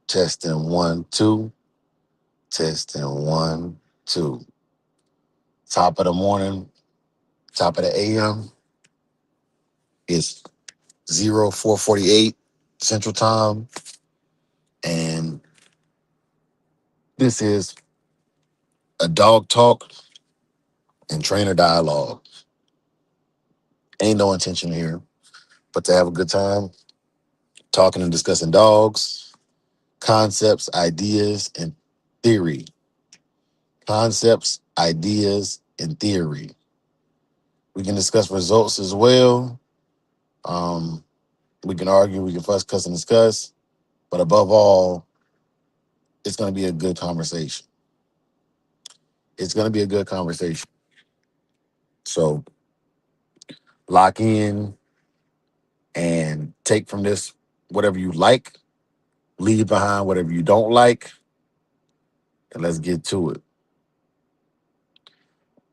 Testing one, two. Testing one, two. Top of the morning, top of the AM. It's 0448 Central Time. And this is a dog talk and trainer dialogue. Ain't no intention here but to have a good time talking and discussing dogs, concepts, ideas, and theory. Concepts, ideas, and theory. We can discuss results as well. Um, we can argue, we can fuss, cuss, and discuss. But above all, it's going to be a good conversation. It's going to be a good conversation. So lock in and take from this whatever you like, leave behind whatever you don't like, and let's get to it.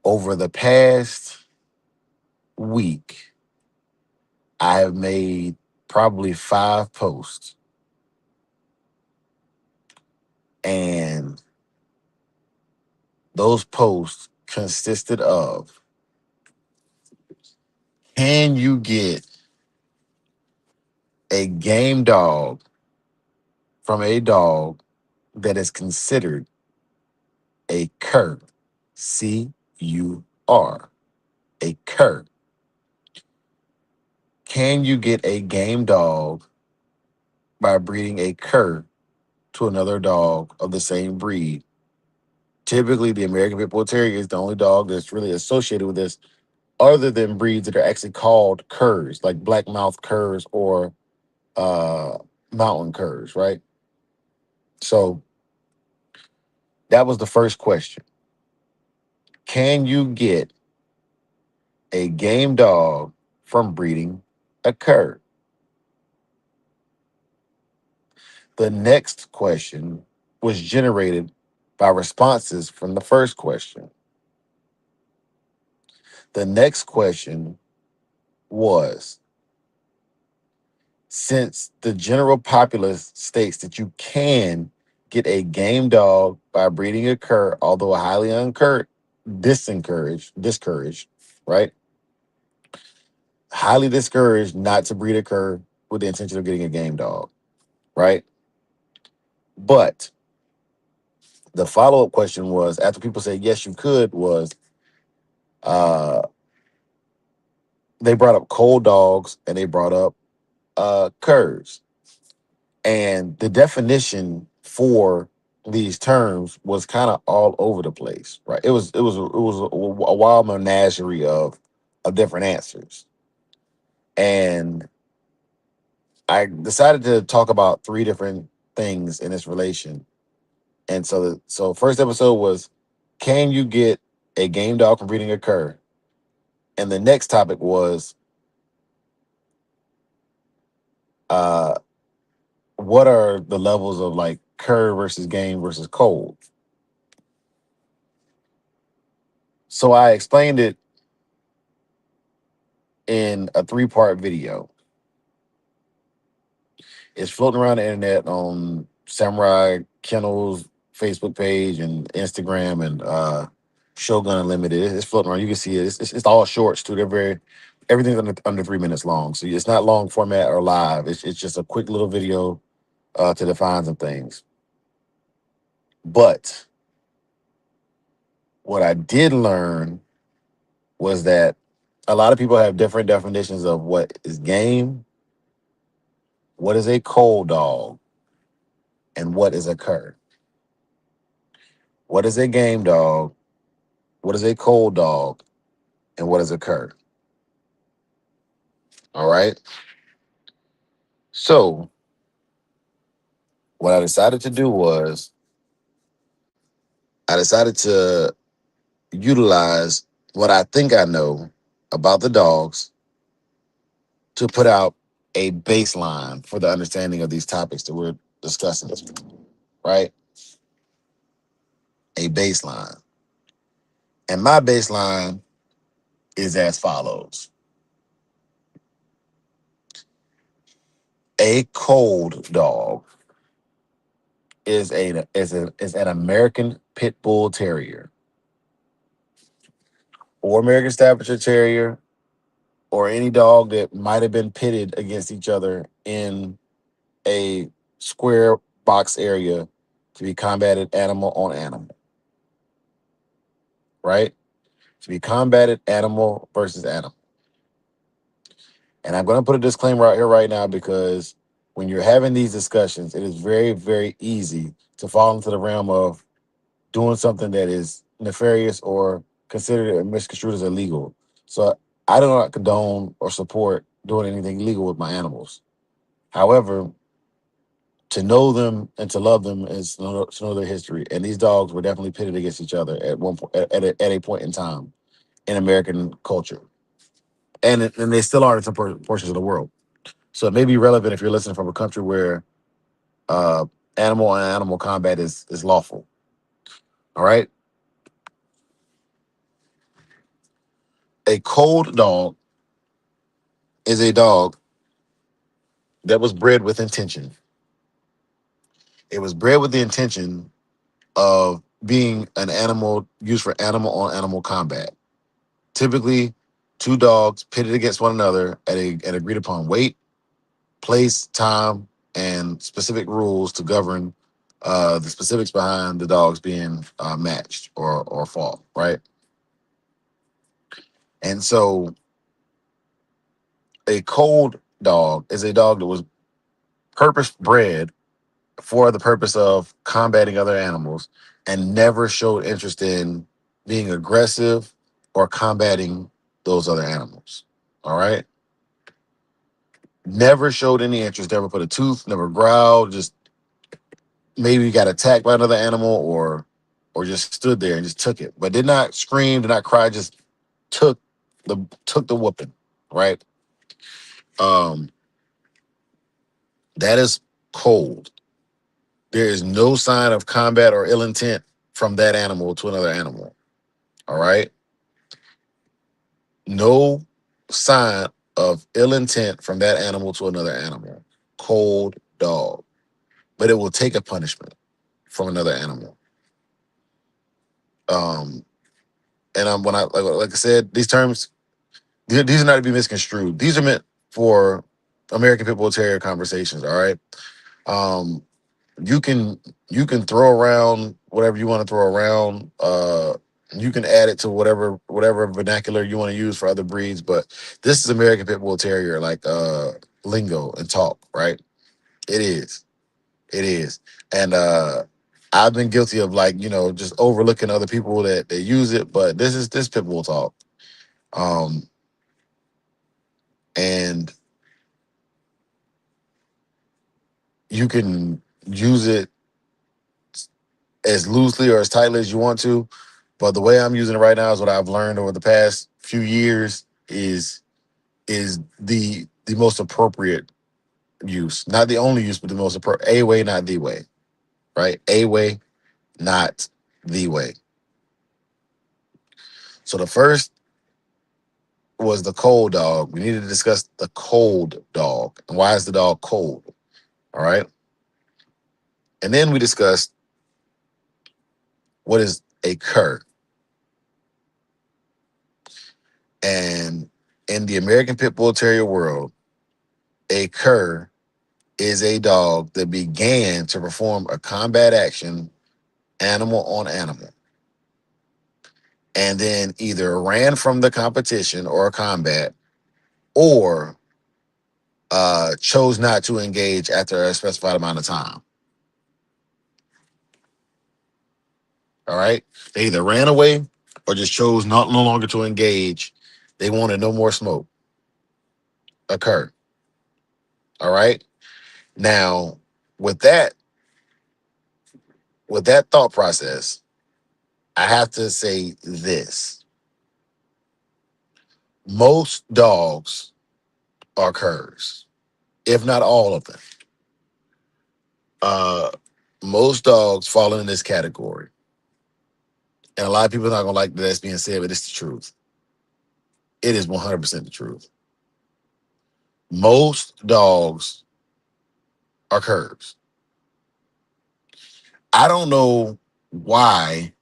Over the past week, I have made probably 5 posts, and those posts consisted of, can you get a game dog from a dog that is considered a cur? CUR, a cur. Can you get a game dog by breeding a cur to another dog of the same breed? Typically, the American Pit Bull Terrier is the only dog that's really associated with this, other than breeds that are actually called curs, like black mouth curs or uh, mountain curs, right? So that was the first question. Can you get a game dog from breeding a cur? The next question was generated by responses from the first question. The next question was, since the general populace states that you can get a game dog by breeding a cur, although highly discouraged, right? Highly discouraged not to breed a cur with the intention of getting a game dog, right? But the follow-up question was, after people said yes you could, was uh they brought up cold dogs and they brought up curs. And the definition for these terms was kind of all over the place, right? It was a wild menagerie of different answers. And I decided to talk about 3 different things in this relation. And so first episode was, can you get a game dog from breeding a cur? And the next topic was, uh what are the levels of like cur versus game versus cold? So I explained it in a 3-part video. It's floating around the internet on Samurai Kennel's Facebook page and Instagram and Shogun Unlimited. It's floating around. You can see it. It's all shorts too. They're very everything's under 3 minutes long. So it's not long format or live. It's just a quick little video to define some things. But what I did learn was that a lot of people have different definitions of what is game, what is a cold dog, and what is a cur. What is a game dog? What is a cold dog? And what is a cur? All right. So what I decided to do was I decided to utilize what I think I know about the dogs to put out a baseline for the understanding of these topics that we're discussing, right? A baseline. And my baseline is as follows. A cold dog is an American Pit Bull Terrier or American Staffordshire Terrier or any dog that might have been pitted against each other in a square box area to be combated animal on animal, right? To be combated animal versus animal. And I'm going to put a disclaimer out here right now because when you're having these discussions, it is very, very easy to fall into the realm of doing something that is nefarious or considered or misconstrued as illegal. So I do not condone or support doing anything illegal with my animals. However, to know them and to love them is to know their history. And these dogs were definitely pitted against each other at one point, at a point in time in American culture, and they still are in some portions of the world. So it may be relevant if you're listening from a country where uh, animal on animal combat is lawful. All right, a cold dog is a dog that was bred with intention. It was bred with the intention of being an animal used for animal on animal combat. Typically, two dogs pitted against one another at an agreed upon weight, place, time, and specific rules to govern the specifics behind the dogs being matched or fought, right? And so, a cold dog is a dog that was purpose bred for the purpose of combating other animals and never showed interest in being aggressive or combating those other animals. All right. Never showed any interest, never put a tooth, never growled, just maybe got attacked by another animal or just stood there and just took it. But did not scream, did not cry, just took the whooping. Right. Um, that is cold. There is no sign of combat or ill intent from that animal to another animal. All right. No sign of ill intent from that animal to another animal. Cold dog. But it will take a punishment from another animal. Um, and when I like I said, these terms these are not to be misconstrued. These are meant for American Pit Bull Terrier conversations. All right. Um, you can you can throw around whatever you want to throw around. You can add it to whatever vernacular you want to use for other breeds, but this is American Pit Bull Terrier, like lingo and talk, right? It is. It is. And I've been guilty of like, just overlooking other people that use it, but this Pit Bull talk. Um, and you can use it as loosely or as tightly as you want to. But the way I'm using it right now is what I've learned over the past few years is the most appropriate use, not the only use, but the most appropriate. A way, not the way, right? A way, not the way. So the first was the cold dog. We need to discuss the cold dog and why is the dog cold. All right, and then we discussed what is a cur, and in the American Pit Bull Terrier world, a cur is a dog that began to perform a combat action animal on animal and then either ran from the competition or combat or chose not to engage after a specified amount of time. All right. They either ran away or just chose not no longer to engage. They wanted no more smoke occur. All right. Now, with that, with that thought process, I have to say this. Most dogs are curs, if not all of them. Uh, most dogs fall in this category. And a lot of people are not gonna like that that's being said, but it's the truth. It is 100% the truth. Most dogs are curs. I don't know why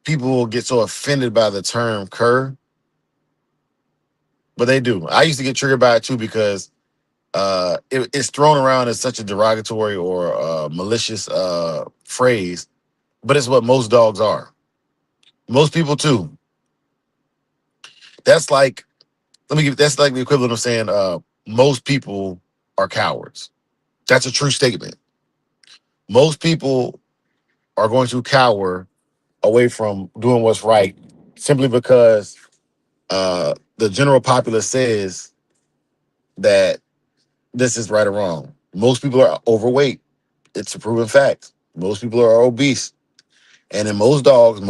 people get so offended by the term cur, but they do. I used to get triggered by it too because it's thrown around as such a derogatory or malicious phrase, but it's what most dogs are. Most people too. That's like that's like the equivalent of saying most people are cowards. That's a true statement. Most people are going to cower away from doing what's right simply because the general populace says that this is right or wrong. Most people are overweight. It's a proven fact. Most people are obese. And in most dogs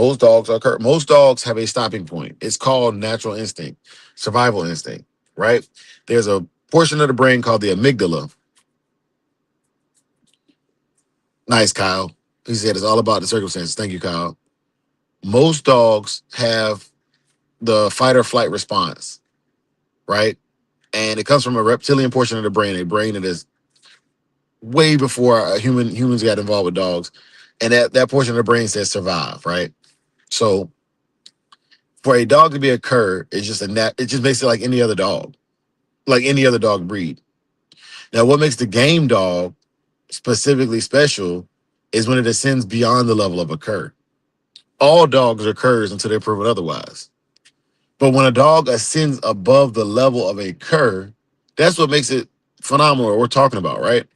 have a stopping point. It's called natural instinct, survival instinct, right? There's a portion of the brain called the amygdala. Nice, Kyle. He said it's all about the circumstances. Thank you, Kyle. Most dogs have the fight or flight response, right? And it comes from a reptilian portion of the brain, a brain that is way before humans got involved with dogs. And that portion of the brain says survive, right? So for a dog to be a cur, it just makes it like any other dog, like any other dog breed. Now, what makes the game dog specifically special is when it ascends beyond the level of a cur. All dogs are curs until they're proven otherwise. But when a dog ascends above the level of a cur, that's what makes it phenomenal. What we're talking about, right?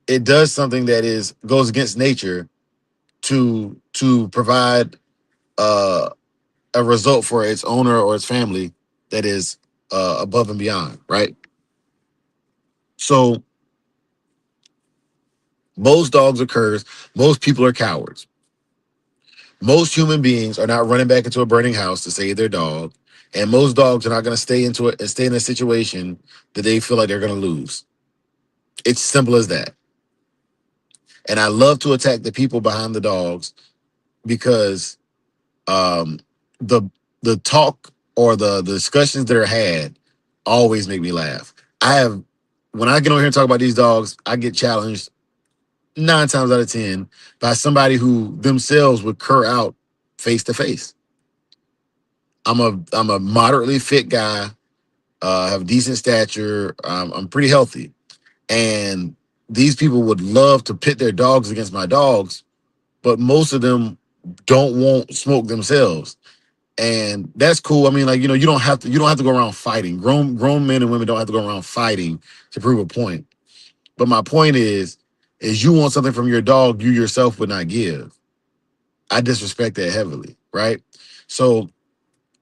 It does something that is goes against nature to provide uh, a result for its owner or its family that is above and beyond, right? So most dogs are curs. Most people are cowards. Most human beings are not running back into a burning house to save their dog, and most dogs are not going to stay into it and stay in a situation that they feel like they're going to lose. It's simple as that. And I love to attack the people behind the dogs because um, the the talk or the discussions that are had always make me laugh. I have when I get on here and talk about these dogs, I get challenged 9 times out of 10 by somebody who themselves would cur out face to face. I'm a moderately fit guy, have decent stature, I'm pretty healthy, and these people would love to pit their dogs against my dogs, but most of them don't want smoke themselves. And that's cool. I mean, like, you don't have to go around fighting. Grown men and women don't have to go around fighting to prove a point. But my point is you want something from your dog you yourself would not give. I disrespect that heavily, right? So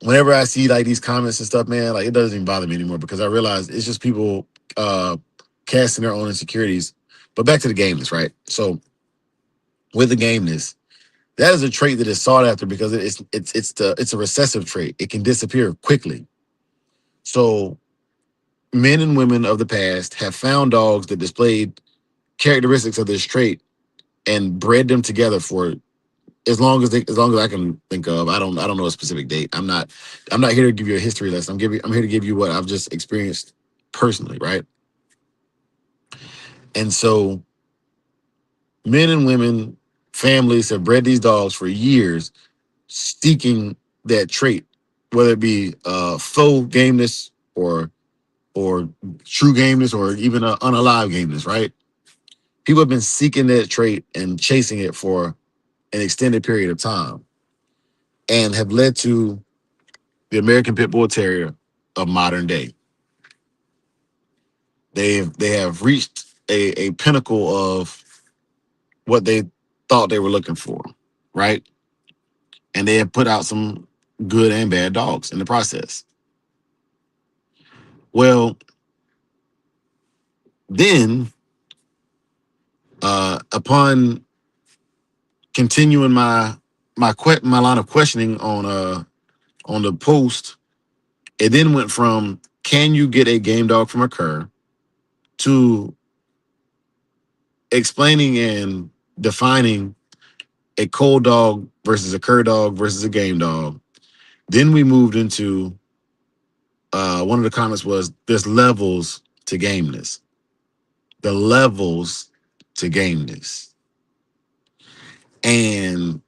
whenever I see like these comments and stuff, man, like it doesn't even bother me anymore because I realize it's just people uh casting their own insecurities. But back to the gameness, right? So with the gameness, that is a trait that is sought after because it's a recessive trait. It can disappear quickly. So men and women of the past have found dogs that displayed characteristics of this trait and bred them together for as long as I can think of. I don't know a specific date. I'm not here to give you a history lesson. I'm here to give you what I've just experienced personally, right? And so men and women, families have bred these dogs for years, seeking that trait, whether it be faux gameness or true gameness or even unalive gameness, right? People have been seeking that trait and chasing it for an extended period of time and have led to the American Pit Bull Terrier of modern day. They have reached a pinnacle of what they thought they were looking for, right? And they have put out some good and bad dogs in the process. Well, then upon continuing my line of questioning on the post, it then went from can you get a game dog from a cur to explaining and defining a cold dog versus a cur dog versus a game dog. Then we moved into one of the comments was there's levels to gameness. The levels to gameness. And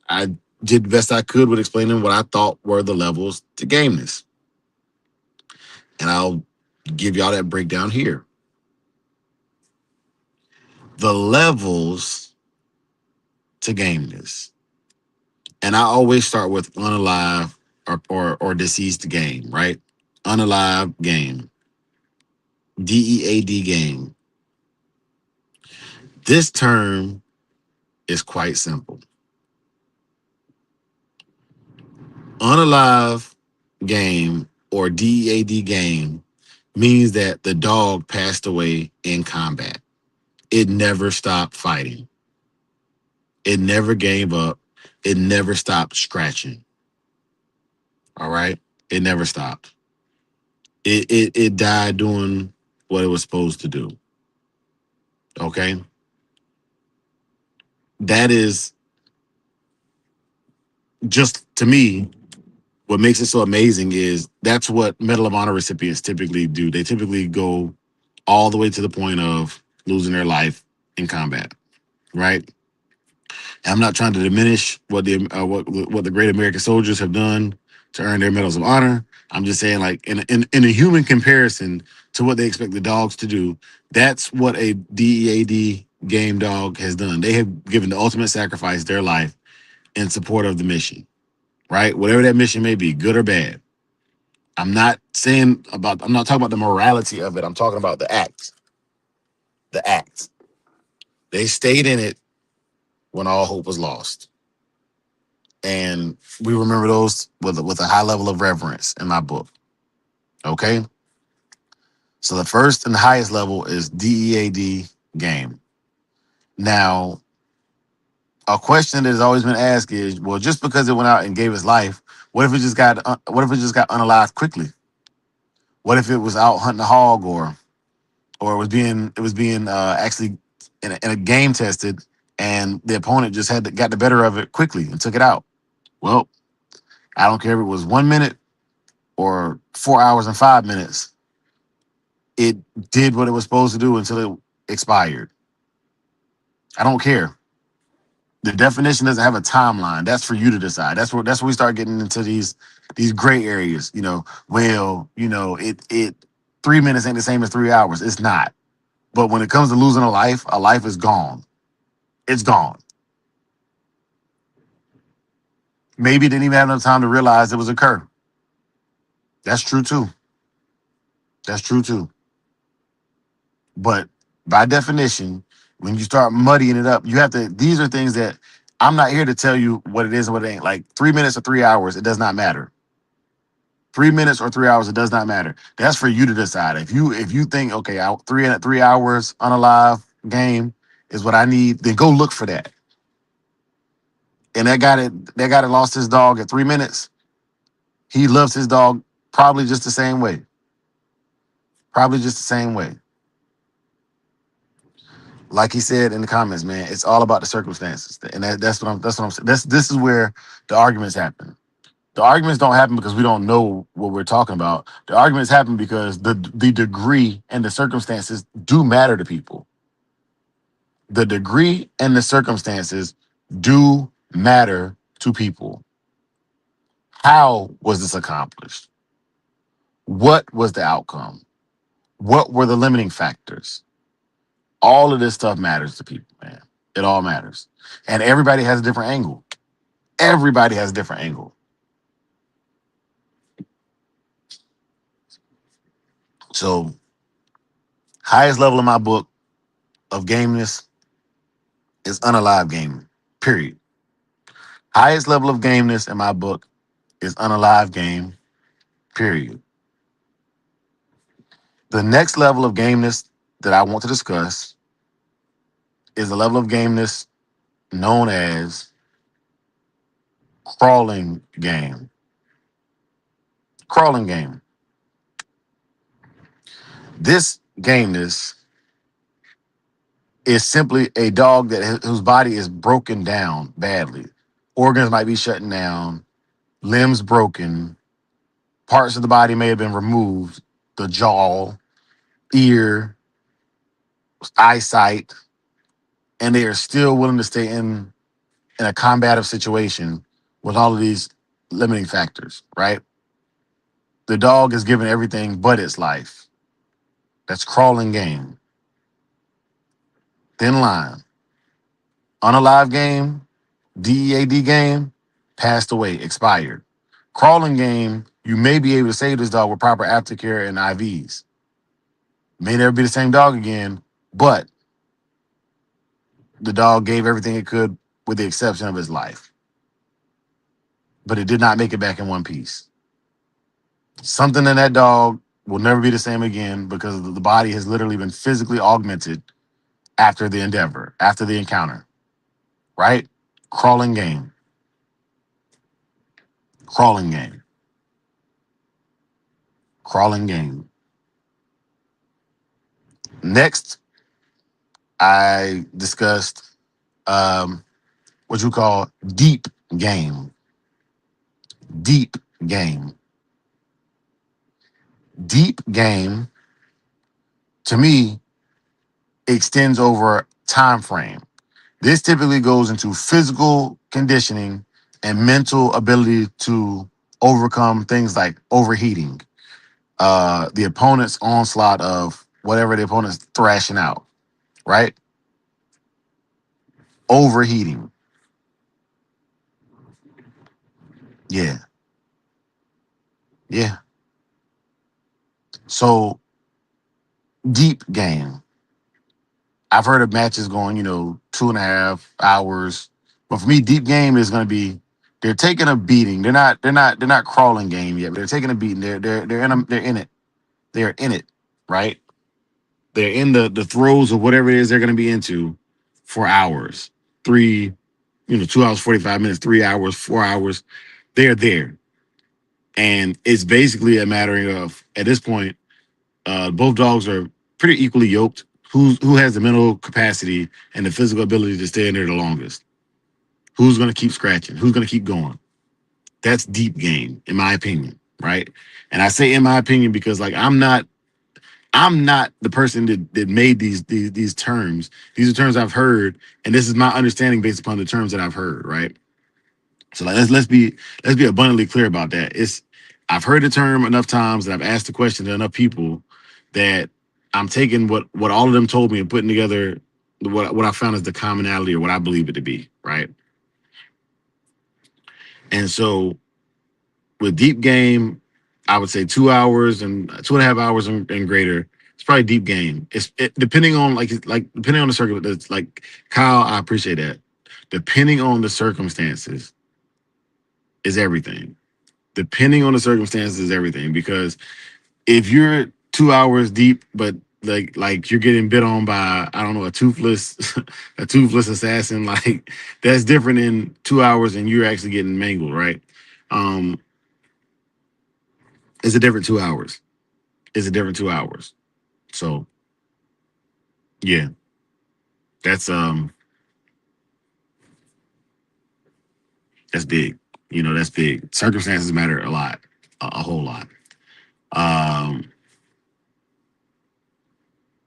I did the best I could with explaining what I thought were the levels to gameness. And I'll give y'all that breakdown here. The levels to gameness. And I always start with unalive or deceased game, right? Unalive game. DEAD game. This term is quite simple. Unalive game or DEAD game means that the dog passed away in combat. It never stopped fighting. It never gave up. It never stopped scratching. All right. It never stopped. It died doing what it was supposed to do. Okay. That is just to me what makes it so amazing is that's what Medal of Honor recipients typically do. They typically go all the way to the point of losing their life in combat, right? And I'm not trying to diminish what the great American soldiers have done to earn their medals of honor. I'm just saying, like in a human comparison to what they expect the dogs to do, that's what a DEAD game dog has done. They have given the ultimate sacrifice, their life, in support of the mission, right? Whatever that mission may be, good or bad. I'm not talking about the morality of it. I'm talking about the act. The act. They stayed in it when all hope was lost. And we remember those with a high level of reverence in my book. Okay. So the first and the highest level is DEAD game. Now, a question that has always been asked is, well, just because it went out and gave its life, what if it just got unalived quickly? What if it was out hunting a hog or it was being actually in a game tested and the opponent just got the better of it quickly and took it out? Well, I don't care if it was 1 minute or 4 hours and 5 minutes. It did what it was supposed to do until it expired. I don't care. The definition doesn't have a timeline. That's for you to decide. That's where we start getting into these gray areas. Well, 3 minutes ain't the same as 3 hours. It's not. But when it comes to losing a life is gone. It's gone. Maybe it didn't even have enough time to realize it was occur. That's true too. That's true too. But by definition, when you start muddying it up, you have to. These are things that I'm not here to tell you what it is and what it ain't. Like 3 minutes or 3 hours, it does not matter. 3 minutes or 3 hours, it does not matter. That's for you to decide. If you think okay, 3 hours unalive game is what I need, then go look for that. And that guy that lost his dog at 3 minutes, he loves his dog probably just the same way. Probably just the same way. Like he said in the comments, man, it's all about the circumstances, and that's what I'm saying. This is where the arguments happen. The arguments don't happen because we don't know what we're talking about. The arguments happen because the degree and the circumstances do matter to people. The degree and the circumstances do matter to people. How was this accomplished? What was the outcome? What were the limiting factors? All of this stuff matters to people, man. It all matters. And everybody has a different angle. Everybody has a different angle. So, highest level in my book of gameness is unalive gaming, period. Highest level of gameness in my book is unalive game, period. The next level of gameness that I want to discuss is the level of gameness known as crawling game. Crawling game. This gameness is simply a dog whose body is broken down badly. Organs might be shutting down, limbs broken, parts of the body may have been removed, the jaw, ear, eyesight, and they are still willing to stay in a combative situation with all of these limiting factors, right? The dog is given everything but its life. That's crawling game. Thin line. Unalive game, DEAD game, passed away, expired. Crawling game, you may be able to save this dog with proper aftercare and IVs. May never be the same dog again, but the dog gave everything it could with the exception of his life. But it did not make it back in one piece. Something in that dog will never be the same again because the body has literally been physically augmented after the endeavor, after the encounter, right? Crawling game. Crawling game. Crawling game. Next, I discussed what you call deep game. Deep game. Deep game, to me, extends over time frame. This typically goes into physical conditioning and mental ability to overcome things like overheating, the opponent's onslaught of whatever the opponent's thrashing out, right? Overheating. Yeah. Yeah. So deep game. I've heard of matches going, 2.5 hours. But for me, deep game is going to be they're taking a beating. They're not crawling game yet, but they're taking a beating. They're in it. They're in it, right? They're in the throes of whatever it is they're going to be into for hours. 2 hours, 45 minutes, 3 hours, 4 hours. They're there. And it's basically a matter of, at this point, both dogs are pretty equally yoked. Who has the mental capacity and the physical ability to stay in there the longest? Who's going to keep scratching? Who's going to keep going? That's deep game, in my opinion, right? And I say in my opinion because like I'm not the person that made these terms. These are terms I've heard, and this is my understanding based upon the terms that I've heard, right? So like let's be abundantly clear about that. I've heard the term enough times that I've asked the question to enough people that I'm taking what all of them told me and putting together what I found is the commonality or what I believe it to be, right? And so with deep game, I would say 2 hours and 2.5 hours and greater. It's probably deep game. Depending on depending on the circumstances. Like Kyle, I appreciate that. Depending on the circumstances is everything. Depending on the circumstances is everything because if you're 2 hours deep, but like you're getting bit on by I don't know a toothless a toothless assassin, like that's different in 2 hours and you're actually getting mangled, right? Um, it's a different 2 hours. It's a different 2 hours. So yeah, that's that's big. That's big. Circumstances matter a lot, a whole lot. Um,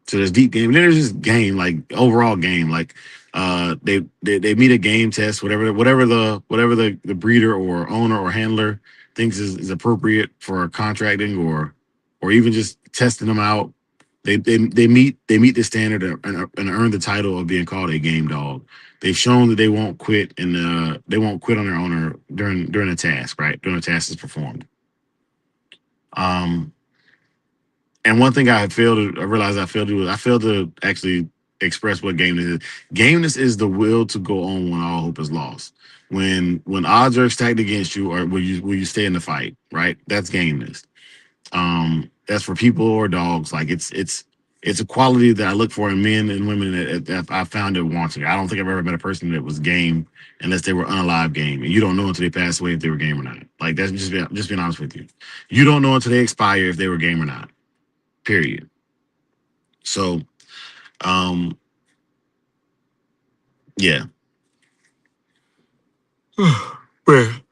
So there's deep game. And then there's just game, like overall game. Like they meet a game test, whatever the breeder or owner or handler thinks is appropriate for contracting or even just testing them out. They meet the standard and earn the title of being called a game dog. They've shown that they won't quit and they won't quit on their owner during a task, right? During a task is performed. Um, And one thing I realized I failed to actually express what gameness is. Gameness is the will to go on when all hope is lost. When odds are stacked against you, or will you stay in the fight, right? That's gameness. That's for people or dogs. Like it's a quality that I look for in men and women that I found it wanting. I don't think I've ever met a person that was game unless they were unalive game, and you don't know until they pass away if they were game or not. Like that's just being honest with you. You don't know until they expire if they were game or not. Period. So, um, yeah. Man.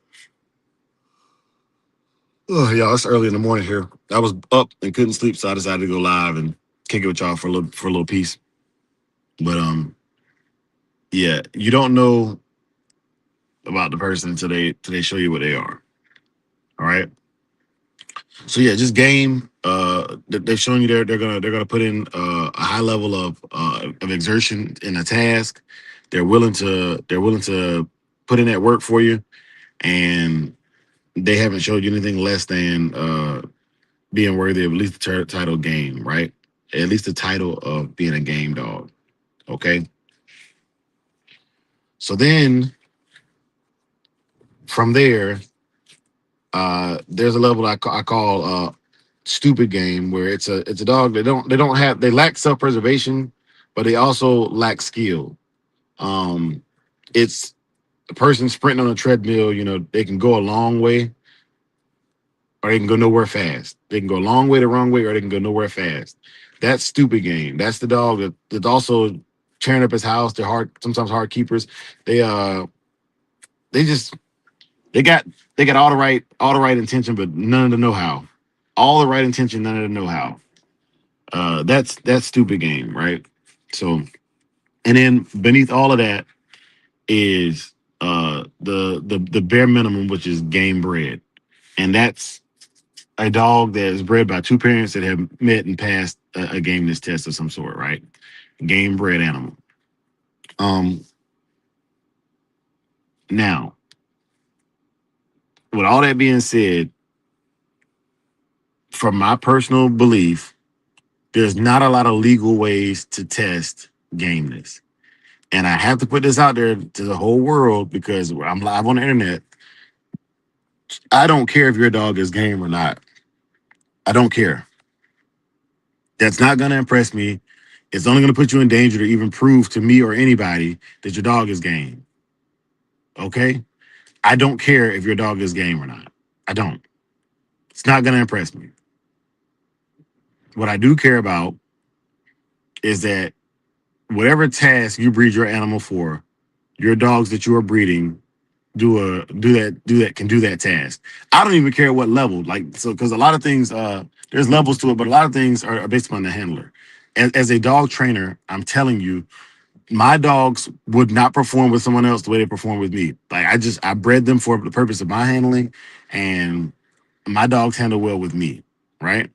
Oh, y'all, it's early in the morning here. I was up and couldn't sleep, so I decided to go live and kick it with y'all for a little piece. But Yeah, you don't know about the person until they show you what they are. All right. So yeah, just game. They're showing you they're gonna put in a high level of exertion in a task. They're willing to put in that work for you, and they haven't showed you anything less than being worthy of at least the title game, right? At least the title of being a game dog. Okay. So then from there, there's a level I call stupid game where it's a dog they lack self preservation, but they also lack skill. Um, it's a person sprinting on a treadmill. They can go a long way or they can go nowhere fast. They can go a long way the wrong way or they can go nowhere fast. That's stupid game. That's the dog that's also tearing up his house. They're sometimes hard keepers. They they just they got they got all the right intention, but none of the know how. All the right intention, none of the know how. That's stupid game, right? So, and then beneath all of that is the bare minimum, which is game bred, and that's a dog that is bred by two parents that have met and passed a gameness test of some sort, right? Game bred animal. Um, Now, with all that being said, from my personal belief, there's not a lot of legal ways to test gameness. And I have to put this out there to the whole world because I'm live on the internet. I don't care if your dog is game or not. I don't care. That's not going to impress me. It's only going to put you in danger to even prove to me or anybody that your dog is game. Okay? I don't care if your dog is game or not. I don't. It's not going to impress me. What I do care about is that whatever task you breed your animal for, your dogs that you are breeding do that can do that task. I don't even care what level, like, so, because a lot of things, there's levels to it, but a lot of things are based upon the handler. As a dog trainer, I'm telling you, my dogs would not perform with someone else the way they perform with me. Like, I bred them for the purpose of my handling, and my dogs handle well with me, right?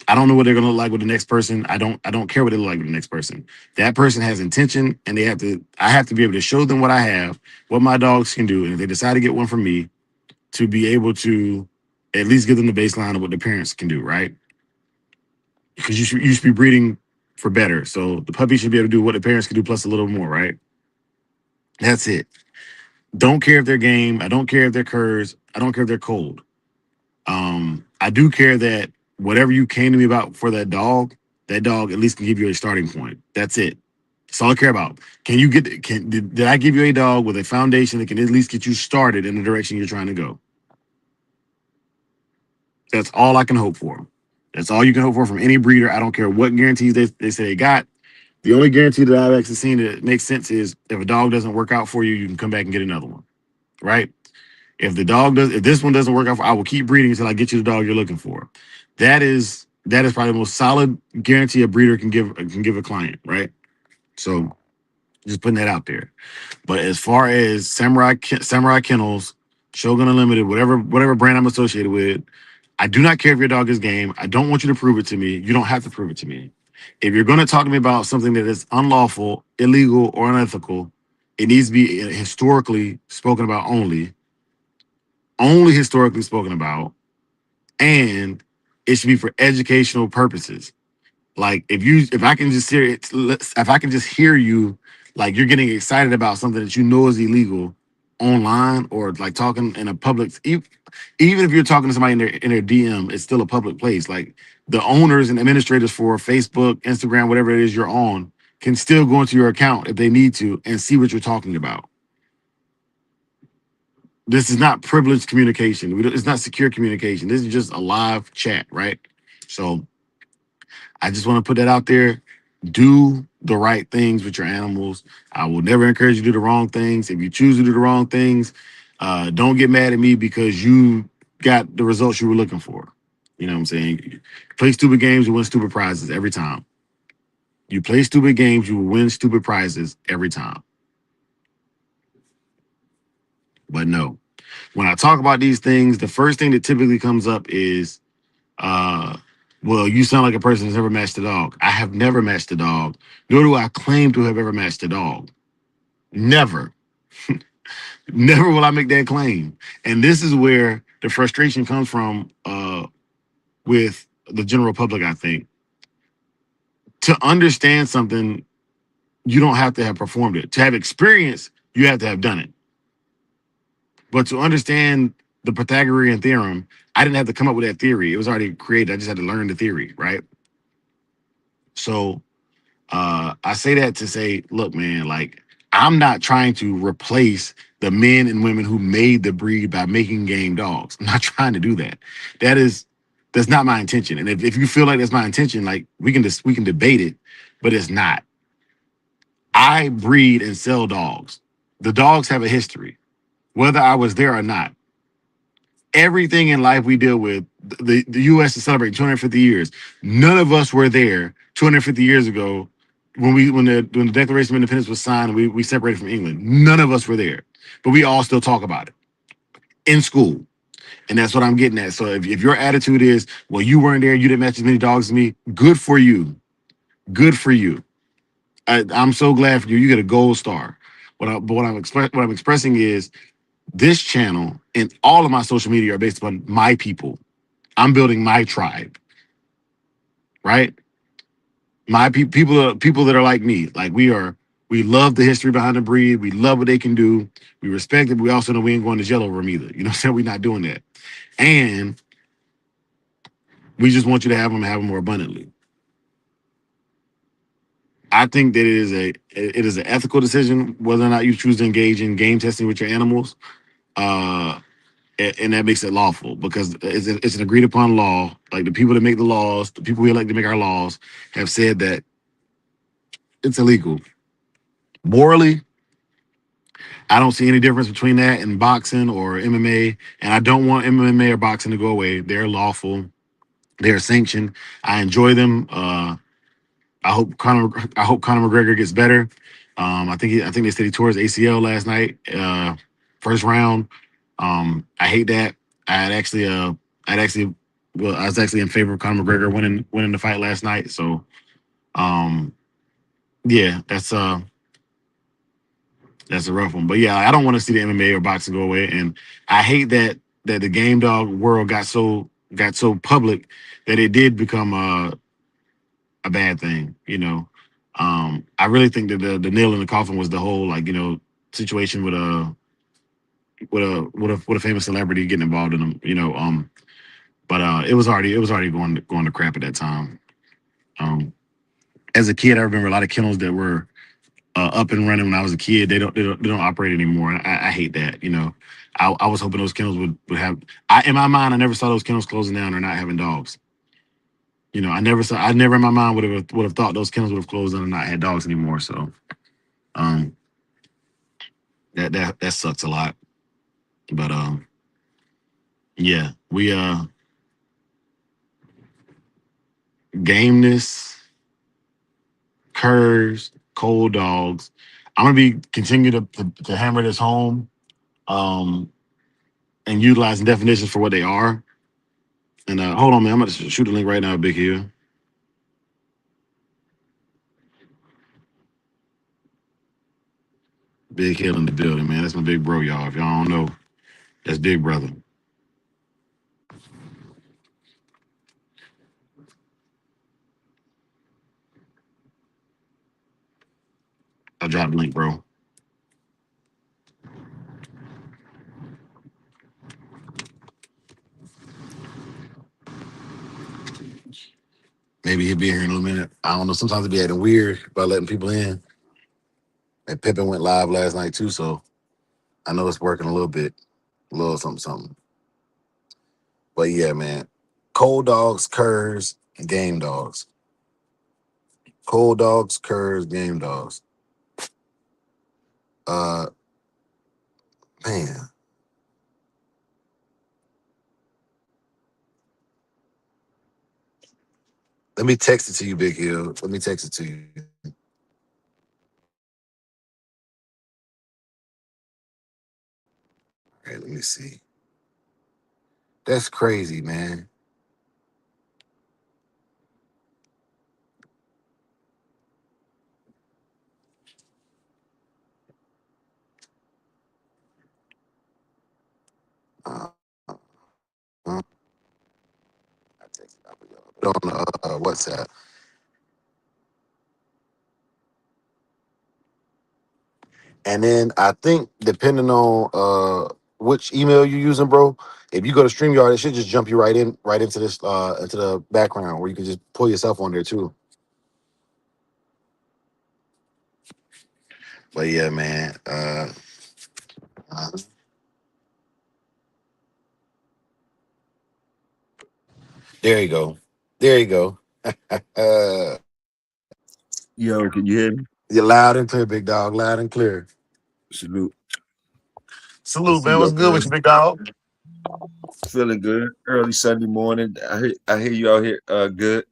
I don't know what they're gonna look like with the next person. I don't care what they look like with the next person. That person has intention and I have to be able to show them what I have, what my dogs can do. And if they decide to get one from me, to be able to at least give them the baseline of what the parents can do, right? Because you should be breeding for better. So the puppy should be able to do what the parents can do plus a little more, right? That's it. Don't care if they're game. I don't care if they're curs. I don't care if they're cold. I do care that whatever you came to me about for that dog at least can give you a starting point. That's it. That's all I care about. Can you get? Did I give you a dog with a foundation that can at least get you started in the direction you're trying to go? That's all I can hope for. That's all you can hope for from any breeder. I don't care what guarantees they say they got. The only guarantee that I've actually seen that makes sense is if a dog doesn't work out for you, you can come back and get another one, right? If this one doesn't work out, I will keep breeding until I get you the dog you're looking for. That is probably the most solid guarantee a breeder can give a client, right? So just putting that out there. But as far as Samurai Kennels, Shogun Unlimited, whatever brand I'm associated with, I do not care if your dog is game. I don't want you to prove it to me. You don't have to prove it to me. If you're going to talk to me about something that is unlawful, illegal, or unethical, it needs to be historically spoken about only historically spoken about, and it should be for educational purposes. Like if I can just hear it, if I can just hear you, like you're getting excited about something that you know is illegal online or like talking in a public, even if you're talking to somebody in their DM, it's still a public place. Like the owners and administrators for Facebook, Instagram, whatever it is you're on, can still go into your account if they need to and see what you're talking about. This is not privileged communication. It's not secure communication. This is just a live chat, right? So I just want to put that out there. Do the right things with your animals. I will never encourage you to do the wrong things. If you choose to do the wrong things, don't get mad at me because you got the results you were looking for. You know what I'm saying? You play stupid games, you win stupid prizes every time. You play stupid games, you will win stupid prizes every time. But no, when I talk about these things, the first thing that typically comes up is, uh, well, you sound like a person who's never matched a dog. I have never matched a dog, nor do I claim to have ever matched a dog. Never. Never will I make that claim. And this is where the frustration comes from with the general public, I think. To understand something, you don't have to have performed it. To have experience, you have to have done it. But to understand the Pythagorean theorem, I didn't have to come up with that theory. It was already created. I just had to learn the theory, right? So I say that to say, look, man, like I'm not trying to replace the men and women who made the breed by making game dogs. I'm not trying to do that. That is that's not my intention. And if you feel like that's my intention, like we can debate it, but it's not. I breed and sell dogs. The dogs have a history, whether I was there or not. Everything in life we deal with, the U.S. is celebrating 250 years. None of us were there 250 years ago when the Declaration of Independence was signed and we separated from England. None of us were there, but we all still talk about it in school. And that's what I'm getting at. So if your attitude is, well, you weren't there, you didn't match as many dogs as me, good for you. Good for you. I'm so glad for you. You get a gold star. What I'm expressing is this channel and all of my social media are based upon my people. I'm building my tribe, right? People that are like me. Like we love the history behind the breed. We love what they can do. We respect it. But we also know we ain't going to jail over them either. You know what I'm saying? We're not doing that. And we just want you to have them more abundantly. I think that it is an ethical decision whether or not you choose to engage in game testing with your animals. Uh, and that makes it lawful because it's an agreed upon law. Like the people that make the laws, the people we elect to make our laws, have said that it's illegal. Morally, I don't see any difference between that and boxing or MMA. And I don't want MMA or boxing to go away. They're lawful. They're sanctioned. I enjoy them. I hope Conor McGregor gets better. I think they said he tore his ACL last night, first round. I hate that. I had actually I'd actually I was actually in favor of Conor McGregor winning the fight last night. So um yeah, that's a rough one. But yeah, I don't want to see the MMA or boxing go away. And I hate that the game dog world got so public that it did become a bad thing, you know. I really think that the nail in the coffin was the whole like, situation with a famous celebrity getting involved in them, but it was already going to crap at that time. Um as a kid, I remember a lot of kennels that were up and running when I was a kid. They don't operate anymore. I hate that. I was hoping those kennels would have. In my mind, I never saw those kennels closing down or not having dogs. I never in my mind would have thought those kennels would have closed down and not had dogs anymore. So um, that sucks a lot. But yeah, we gameness, curves, cold dogs. I'm gonna be continue to hammer this home um, and utilizing definitions for what they are. And hold on, man. I'm gonna shoot the link right now, Big Hill. Big Hill in the building, man. That's my big bro, y'all. If y'all don't know, that's Big Brother. I dropped the link, bro. Maybe he'll be here in a little minute. I don't know. Sometimes it be acting weird by letting people in. And Pippin went live last night too, so I know it's working a little bit, a little something, something. But yeah, man. Cold dogs, curs, and game dogs. Cold dogs, curs, game dogs. Uh, man. Let me text it to you, Big Hill. Let me text it to you. right, let me see. That's crazy, man. Uh, uh, I text it. I put it on WhatsApp. And then I think depending on which email you're using, bro, if you go to StreamYard, it should just jump you right into this into the background where you can just pull yourself on there too. But yeah, man. Uh, there you go. There you go. Uh, Yo, can you hear me? you're loud and clear, big dog. Loud and clear. Salute. I Salute, see man. you What's up good with you, early. big dog? Feeling good. Early Sunday morning. I hear you out here good,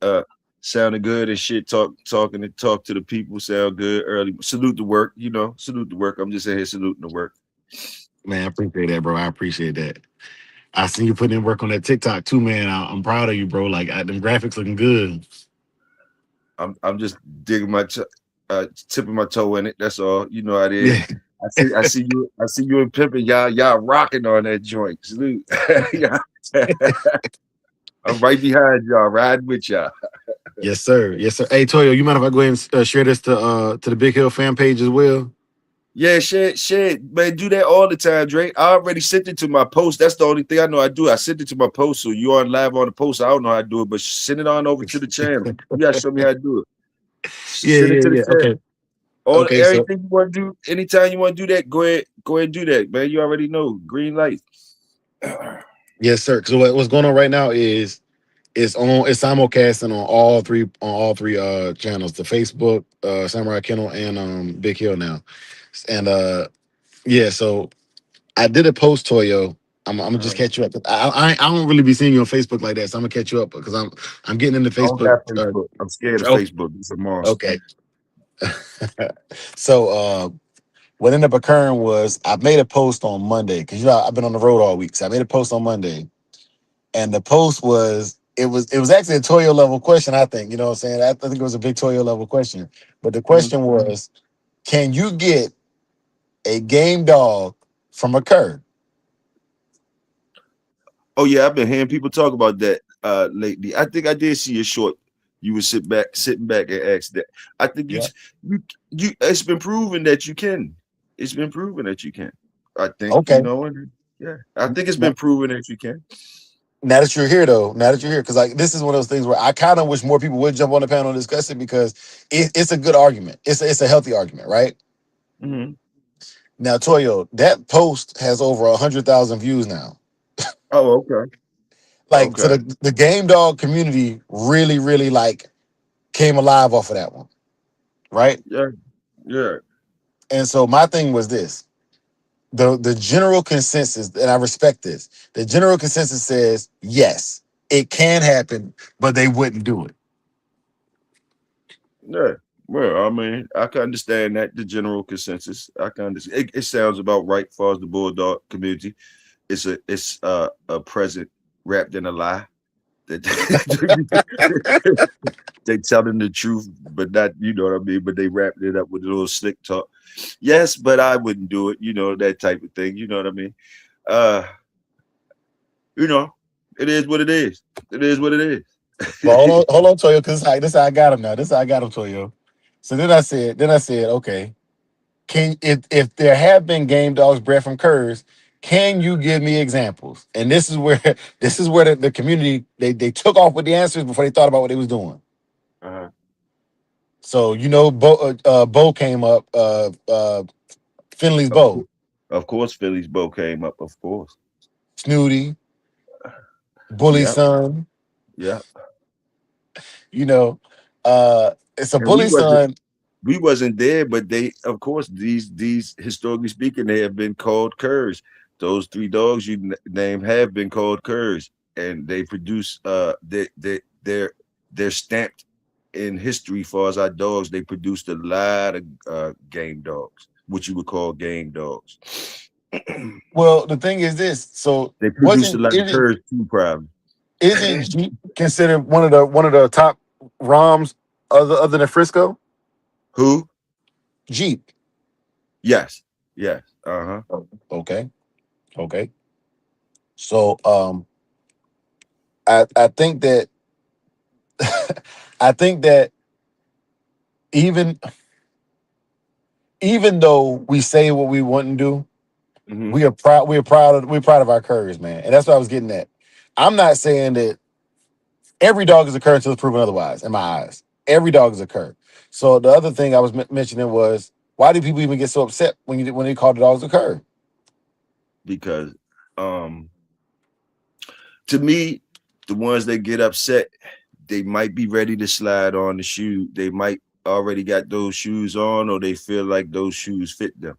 sounding good and shit. Talk to the people, sound good early. Salute the work, salute the work. I'm just in here saluting the work. Man, I appreciate that, bro. I appreciate that. I see you putting in work on that TikTok too, man. I'm proud of you, bro. Like them graphics looking good. I'm just digging tipping my toe in it. That's all. You know how it is. Yeah. I see you and Pimpin. Y'all rocking on that joint. Salute. Yeah. I'm right behind y'all, riding with y'all. Yes, sir. Yes, sir. Hey, Toyo, you mind if I go ahead and share this to the Big Hill fan page as well? Yeah, shit, man, do that all the time, Drake. I already sent it to my post. That's the only thing I know I do. I sent it to my post, so you on live on the post. I don't know how to do it, but send it on over to the channel. You gotta show me how to do it. Yeah, Send it yeah, to the yeah. channel. Okay. All Okay, so everything you want to do, anytime you want to do that, go ahead and do that, man. You already know. Green light. yes, sir. So what's going on right now is it's simulcasting on all three channels, the Facebook, Samurai Kennel, and Big Hill now. And yeah, so I did a post, Toyo. I'm gonna just I catch you up. I don't really be seeing you on Facebook like that, so I'm gonna catch you up because I'm getting into don't Facebook. have Facebook. I'm scared of Oh, Facebook. It's a monster. okay. So what ended up occurring was I made a post on Monday because I've been on the road all week. So I made a post on Monday, and the post was actually a Toyo level question. I think what I'm saying. I think it was a big Toyo level question, but the Mhm. question was, can you get a game dog from a cur? Oh yeah, I've been hearing people talk about that lately. I think I did see a short. You were sitting back and ask that. I think Yeah. you, it's been proven that you can. It's been proven that you can. I think Okay. and yeah, I think it's been Now, proven that you can. now that you're here, though, now that you're here, because like this is one of those things where I kind of wish more people would jump on the panel and discuss it because it's a good argument. It's a healthy argument, right? Hmm. Now, Toyo, that post has over 100,000 views now. Oh, okay, Like, so okay, the game dog community really, really like came alive off of that one, right? yeah, yeah, And so my thing was this: the general consensus, and I respect this. The general consensus says yes, it can happen, but they wouldn't do it. yeah. Well, I mean, I can understand that the general consensus. I can understand. It sounds about right as far as the bulldog community. It's a present wrapped in a lie. That they telling the truth, but not, you know what I mean. But they wrapped it up with a little slick talk. Yes, but I wouldn't do it. That type of thing. You know what I mean? Uh, you know, it is what it is. It is what it But is. hold on, Toyo, because this how I got him now. This how I got him, Toyo. So then I said, okay, can if there have been game dogs bred from curs, can you give me examples? And this is where the community they took off with the answers before they thought about what they was doing. uh, So Bo came up, Finley's of Bo, course, of course, Philly's bow came up. Of course. Snooty, Bully Yeah, Son, yeah. you know, it's a And we Bully wasn't Son. we wasn't there, but they, of course, these historically speaking, they have been called curs. Those three dogs you name have been called curs, and they produce they're stamped in history. Far as our dogs, they produced a lot of game dogs, which you would call game dogs. Well, the thing is this. So They produce a wasn't lot of isn't curves too, probably. isn't Jeep considered one of the top ROMs other than Frisco? Who? Jeep. Yes. Yes. Uh-huh. Oh, okay. Okay. So I think that I think that even even though we say what we want to do, Hmm. we're proud of our courage, man. And that's what I was getting at. I'm not saying that every dog is a cur until it's proven otherwise, in my eyes. Every dog is a cur. So the other thing I was mentioning was, why do people even get so upset when they call the dogs a cur? Because um to me, the ones that get upset, they might be ready to slide on the shoe. They might already got those shoes on, or they feel like those shoes fit them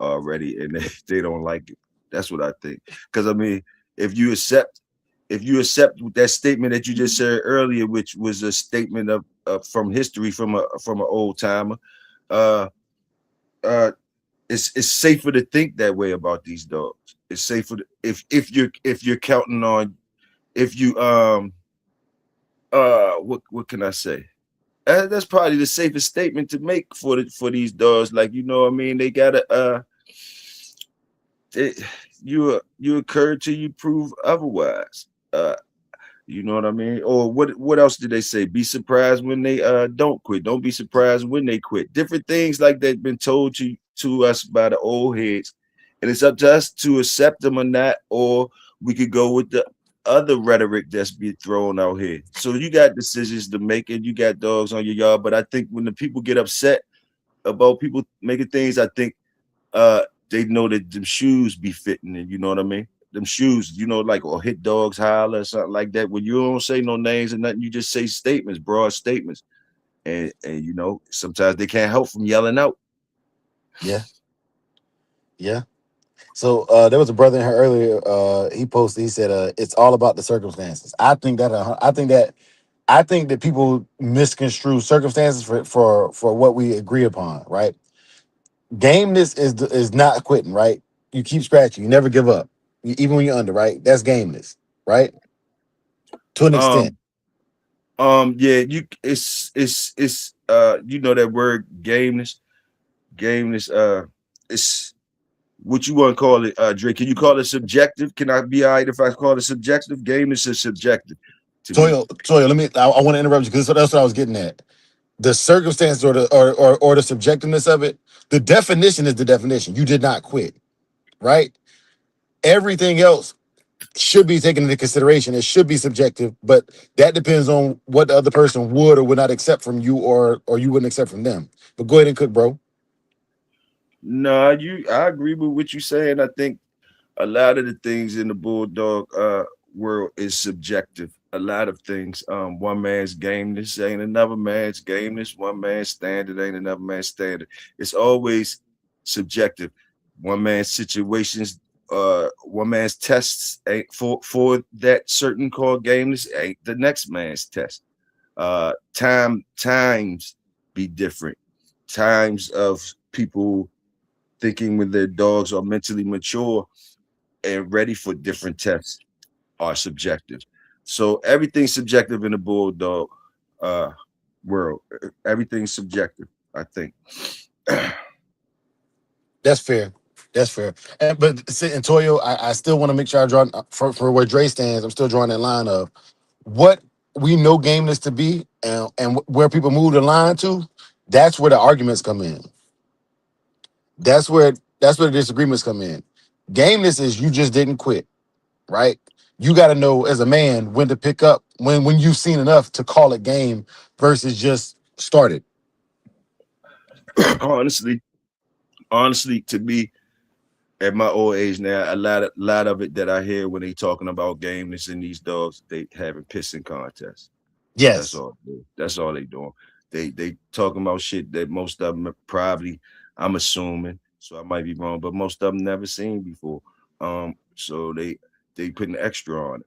already, and they don't like it. That's what I think. Because I mean, if you accept, if you accept that statement that you just said earlier, which was a statement of from history from an old timer, uh, uh, it's safer to think that way about these dogs. It's safer if you're counting on if you what can I say? That's probably the safest statement to make for these dogs. Like, you know what I mean? They gotta it, you occur till you prove otherwise. You know what I mean? Or what else did they say? Be surprised when they don't quit. Don't be surprised when they quit. Different things like that been told to us by the old heads. And it's up to us to accept them or not, or we could go with the other rhetoric that's being thrown out here. So you got decisions to make and you got dogs on your yard. But I think when the people get upset about people making things, I think uh they know that them shoes be fitting, and you know what I mean. Them shoes, like, or hit dogs holler or something like that. When you don't say no names and nothing, you just say statements, broad statements, and sometimes they can't help from yelling out. Yeah, yeah. So there was a brother in here earlier. He posted. He said, "It's all about the circumstances." I think that people misconstrue circumstances for what we agree upon. Right? Gameness is not quitting. Right? You keep scratching. You never give up, even when you're under. Right? That's gameness. Right? To an extent. Um, yeah, you know that word gameness, it's what you want to call it, Drake. Can you call it subjective? Can I be all right if I call it subjective? Gameness is subjective to me. Toyo. Let me. I want to interrupt you because that's what I was getting at. The circumstance or the subjectiveness of it. The definition is the definition. You did not quit. Right? Everything else should be taken into consideration. It should be subjective, but that depends on what the other person would or would not accept from you, or you wouldn't accept from them. But go ahead and cook, bro. No, I agree with what you're saying. I think a lot of the things in the bulldog world is subjective. A lot of things. One man's gameness ain't another man's gameness. One man's standard ain't another man's standard. It's always subjective. One man's situations, one man's tests ain't for that certain called gameness ain't the next man's test. Times be different. Times of people thinking when their dogs are mentally mature and ready for different tests are subjective. So everything's subjective in the bulldog uh, world. Everything's subjective, I think. That's fair. That's fair. And Toyo, I still want to make sure I draw for where Dre stands. I'm still drawing that line of what we know gameness to be, and where people move the line to. That's where the arguments come in. That's where the disagreements come in. Gameness is you just didn't quit, right? You got to know as a man when to pick up when you've seen enough to call it game versus just started. honestly, honestly, to me, at my old age now, a lot of it that I hear when they talking about gameness in these dogs, they having pissing contests. That's Yes. all. That's all they doing. They talking about shit that most of them probably, I'm assuming, so I might be wrong, but most of them never seen before. So they putting extra on it.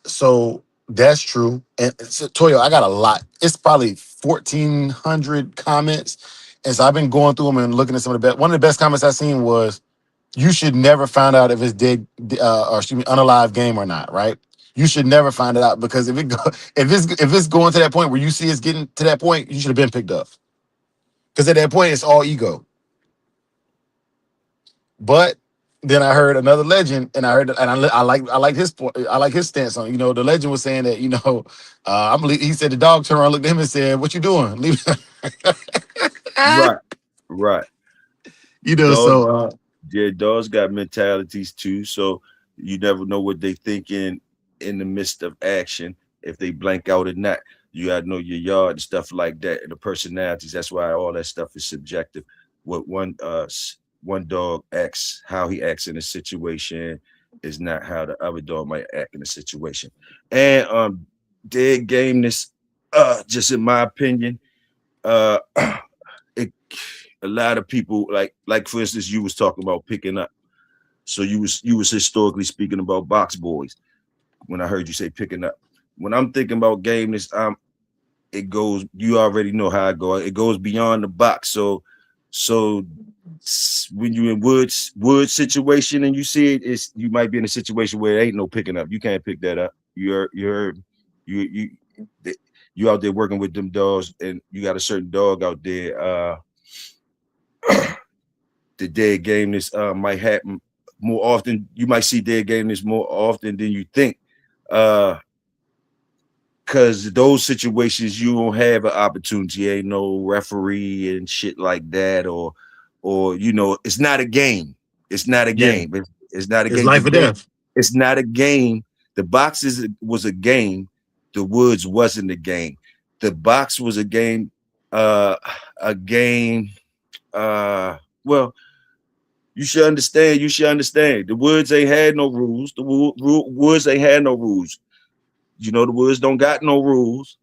So that's true. And so, Toyo, I got a lot. It's probably 1,400 comments. And so I've been going through them and looking at some of the best. One of the best comments I seen was, you should never find out if it's dead or excuse me, unalive game or not, right? You should never find it out because if it's going to that point where you see it's getting to that point, you should have been picked up. Because at that point, it's all ego. But then I heard another legend, and I heard, and I like his point. I like his stance on. The legend was saying that I believe he said the dog turned around, looked at him, and said, "What you doing? Leave." Right, right. Dogs, So yeah, dogs got mentalities too. So you never know what they thinking in the midst of action, if they blank out or not. You gotta know your yard and stuff like that, and the personalities. That's why all that stuff is subjective. What one dog acts, how he acts in a situation, is not how the other dog might act in a situation. And dead gameness, just in my opinion, uh it a lot of people, like for instance, you was talking about picking up. So you was historically speaking about box boys when I heard you say picking up. When I'm thinking about gameness, it goes, you already know how it goes. It goes beyond the box. So when you in woods situation and you see it, you might be in a situation where there ain't no picking up. You can't pick that up. You you out there working with them dogs, and you got a certain dog out there. The dead gameness might happen more often. You might see dead gameness more often than you think. Because those situations you don't have an opportunity, ain't no referee and shit like that, or it's not a game. It's not a yeah, game. It's not a it's game. life or death. It's not a game. The boxes was a game. The woods wasn't a game. The box was a game. A game. Well, you should understand. You should understand. The woods ain't had no rules. The woods ain't had no rules. The woods don't got no rules.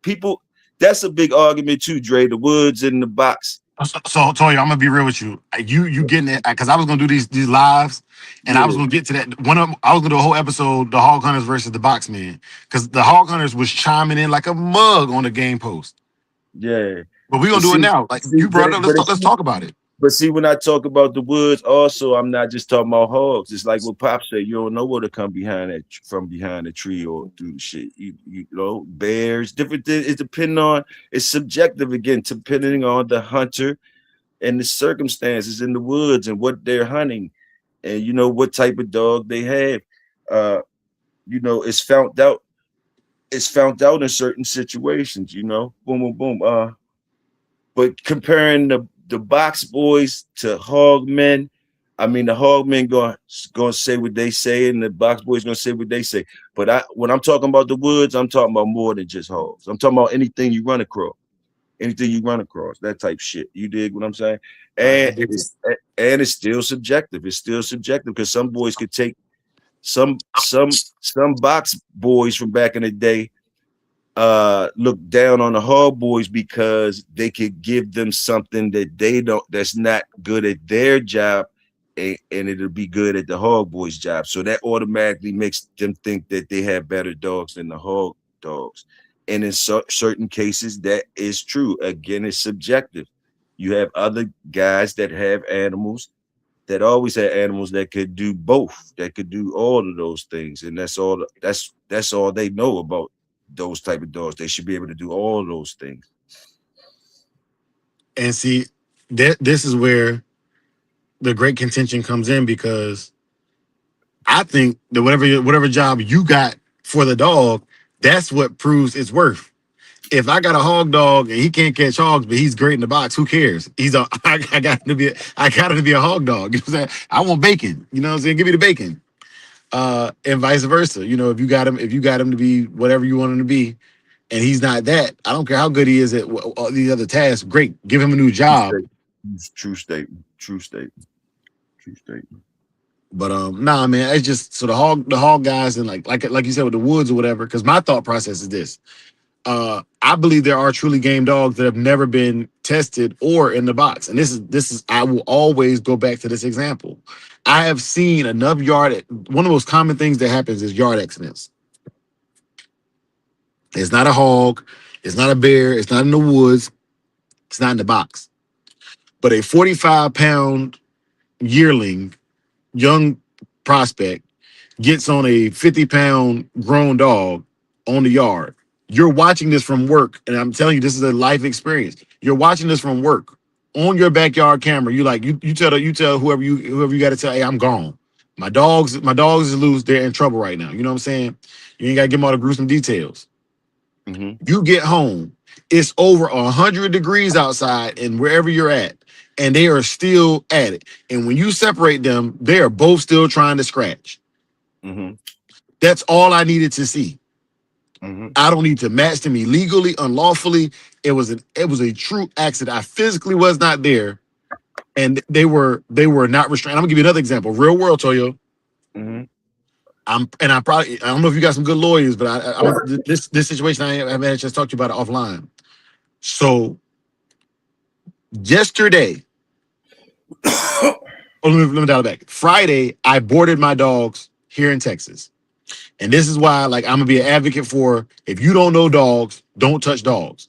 People, that's a big argument too, Dre. The woods in the box. So Toya, I'm gonna be real with you. You getting it because I was gonna do these lives, and I was Yeah, gonna get to that. I was gonna do a whole episode, the Hog Hunters versus the Boxmen, because the Hog Hunters was chiming in like a mug on the game post. yeah. But we're But gonna do it see, now. Like see, you brought it up, let's talk about it. but see, when I talk about the woods, also I'm not just talking about hogs. It's like what Pop said. You don't know where to come behind that from behind the tree or through the shit. Bears, different things. It's subjective again, depending on the hunter and the circumstances in the woods and what they're hunting, and what type of dog they have. Uh, it's found out. It's found out in certain situations. Boom, boom, boom. But comparing the box boys to hog men, I mean the hog men gonna say what they say, and the box boys gonna say what they say. But when I'm talking about the woods, I'm talking about more than just hogs. I'm talking about anything you run across, that type shit. You dig what I'm saying? Right. I And get it. it's still subjective. It's still subjective because some boys could take some box boys from back in the day look down on the hog boys because they could give them something that they don't, that's not good at their job, and it'll be good at the hog boys job, so that automatically makes them think that they have better dogs than the hog dogs. And in certain cases that is true. Again, it's subjective. You have other guys that have animals, that always had animals that could do both, that could do all of those things, and that's all they know about those type of dogs. They should be able to do all those things. And see, this is where the great contention comes in because I think that whatever job you got for the dog, that's what proves its worth. If I got a hog dog and he can't catch hogs, but he's great in the box, who cares? I got him to be a hog dog. You know what I'm saying? I want bacon. You know what I'm saying? Give me the bacon. And vice versa. If you got him to be whatever you want him to be, and he's not that, I don't care how good he is at all these other tasks. Great, give him a new True job. statement. True statement. True statement. True statement. But nah, man, it's just so the hog guys and like you said with the woods or whatever. Because my thought process is this: I believe there are truly game dogs that have never been tested or in the box. And this is I will always go back to this example. I have seen enough one of the most common things that happens is yard accidents. It's not a hog, it's not a bear, it's not in the woods, it's not in the box. But a 45-pound yearling, young prospect gets on a 50-pound grown dog on the yard. You're watching this from work, and I'm telling you, this is a life experience. You're watching this from work on your backyard camera. You tell whoever you got to tell, hey, I'm gone. My dogs is loose. They're in trouble right now. You know what I'm saying? You ain't got to give them all the gruesome details. Mm-hmm. You get home, it's over 100 degrees outside, and wherever you're at, and they are still at it. And when you separate them, they are both still trying to scratch. Mm-hmm. That's all I needed to see. Mm-hmm. I don't need to match them illegally, unlawfully. It was a true accident. I physically was not there, and they were not restrained. I'm gonna give you another example. Real world, Toyo. Mm-hmm. I don't know if you got some good lawyers, but this situation I haven't had a chance to talk to you about it offline. So yesterday, let me dial it back. Friday, I boarded my dogs here in Texas. And this is why, like, I'm gonna be an advocate for if you don't know dogs, don't touch dogs.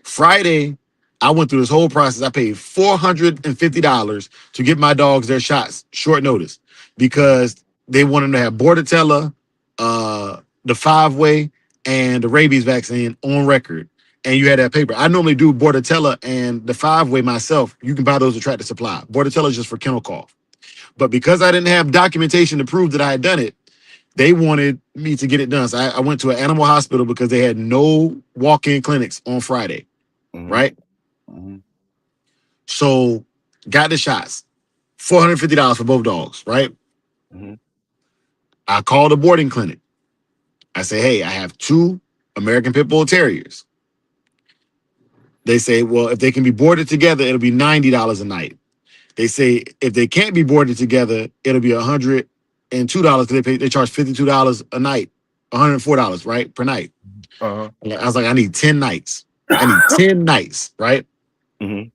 Friday, I went through this whole process. I paid $450 to get my dogs their shots, short notice, because they wanted them to have Bordetella, the 5-way, and the rabies vaccine on record. And you had that paper. I normally do Bordetella and the 5-way myself. You can buy those at Tractor Supply. Bordetella is just for kennel cough. But because I didn't have documentation to prove that I had done it, they wanted me to get it done. So I went to an animal hospital because they had no walk-in clinics on Friday, Mm-hmm. right? Mm-hmm. So got the shots, $450 for both dogs, right? Mm-hmm. I called a boarding clinic. I say, hey, I have 2 American Pit Bull Terriers. They say, well, if they can be boarded together, it'll be $90 a night. They say if they can't be boarded together, it'll be $102 because they charge $52 a night, $104, right, per night. Uh-huh. I was like, I need 10 nights. I need 10 nights, right? Mm-hmm.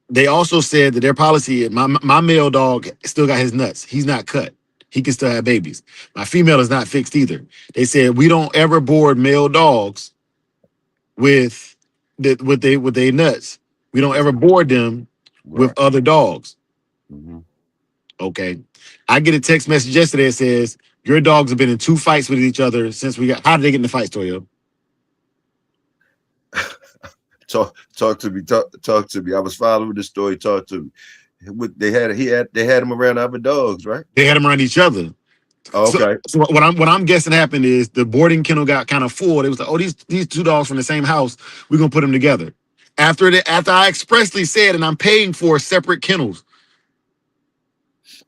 They also said that their policy, my male dog still got his nuts. He's not cut. He can still have babies. My female is not fixed either. They said we don't ever board male dogs with with their nuts. We don't ever board them with Right. other dogs. Mm-hmm. Okay. I get a text message yesterday that says your dogs have been in 2 fights with each other since we got. How did they get in the fights, Toyo? Talk to me. Talk to me. I was following the story. Talk to me. They had him around other dogs, right? They had them around each other. Oh, So, okay. so what I'm guessing happened is the boarding kennel got kind of full. It was like, oh, these 2 dogs from the same house, we're gonna put them together. After I expressly said, and I'm paying for separate kennels,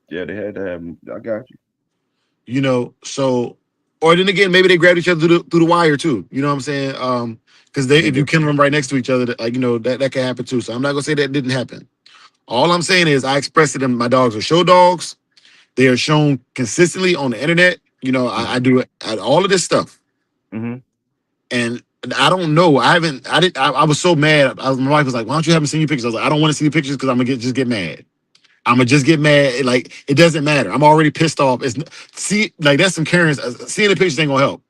Yeah, they had to have him. I got you. so or then again, maybe they grabbed each other through the wire too. You know what I'm saying? Because if you kennel them right next to each other, like that can happen too. So I'm not gonna say that didn't happen. All I'm saying is I expressed to them my dogs are show dogs. They are shown consistently on the internet. I do all of this stuff. Mm-hmm. And I don't know. I was so mad. My wife was like, "Why don't you have me send you pictures?" I was like, "I don't want to see the pictures because I'm gonna just get mad. I'm gonna just get mad. Like it doesn't matter. I'm already pissed off. Like that's some Karens. Seeing the pictures ain't gonna help.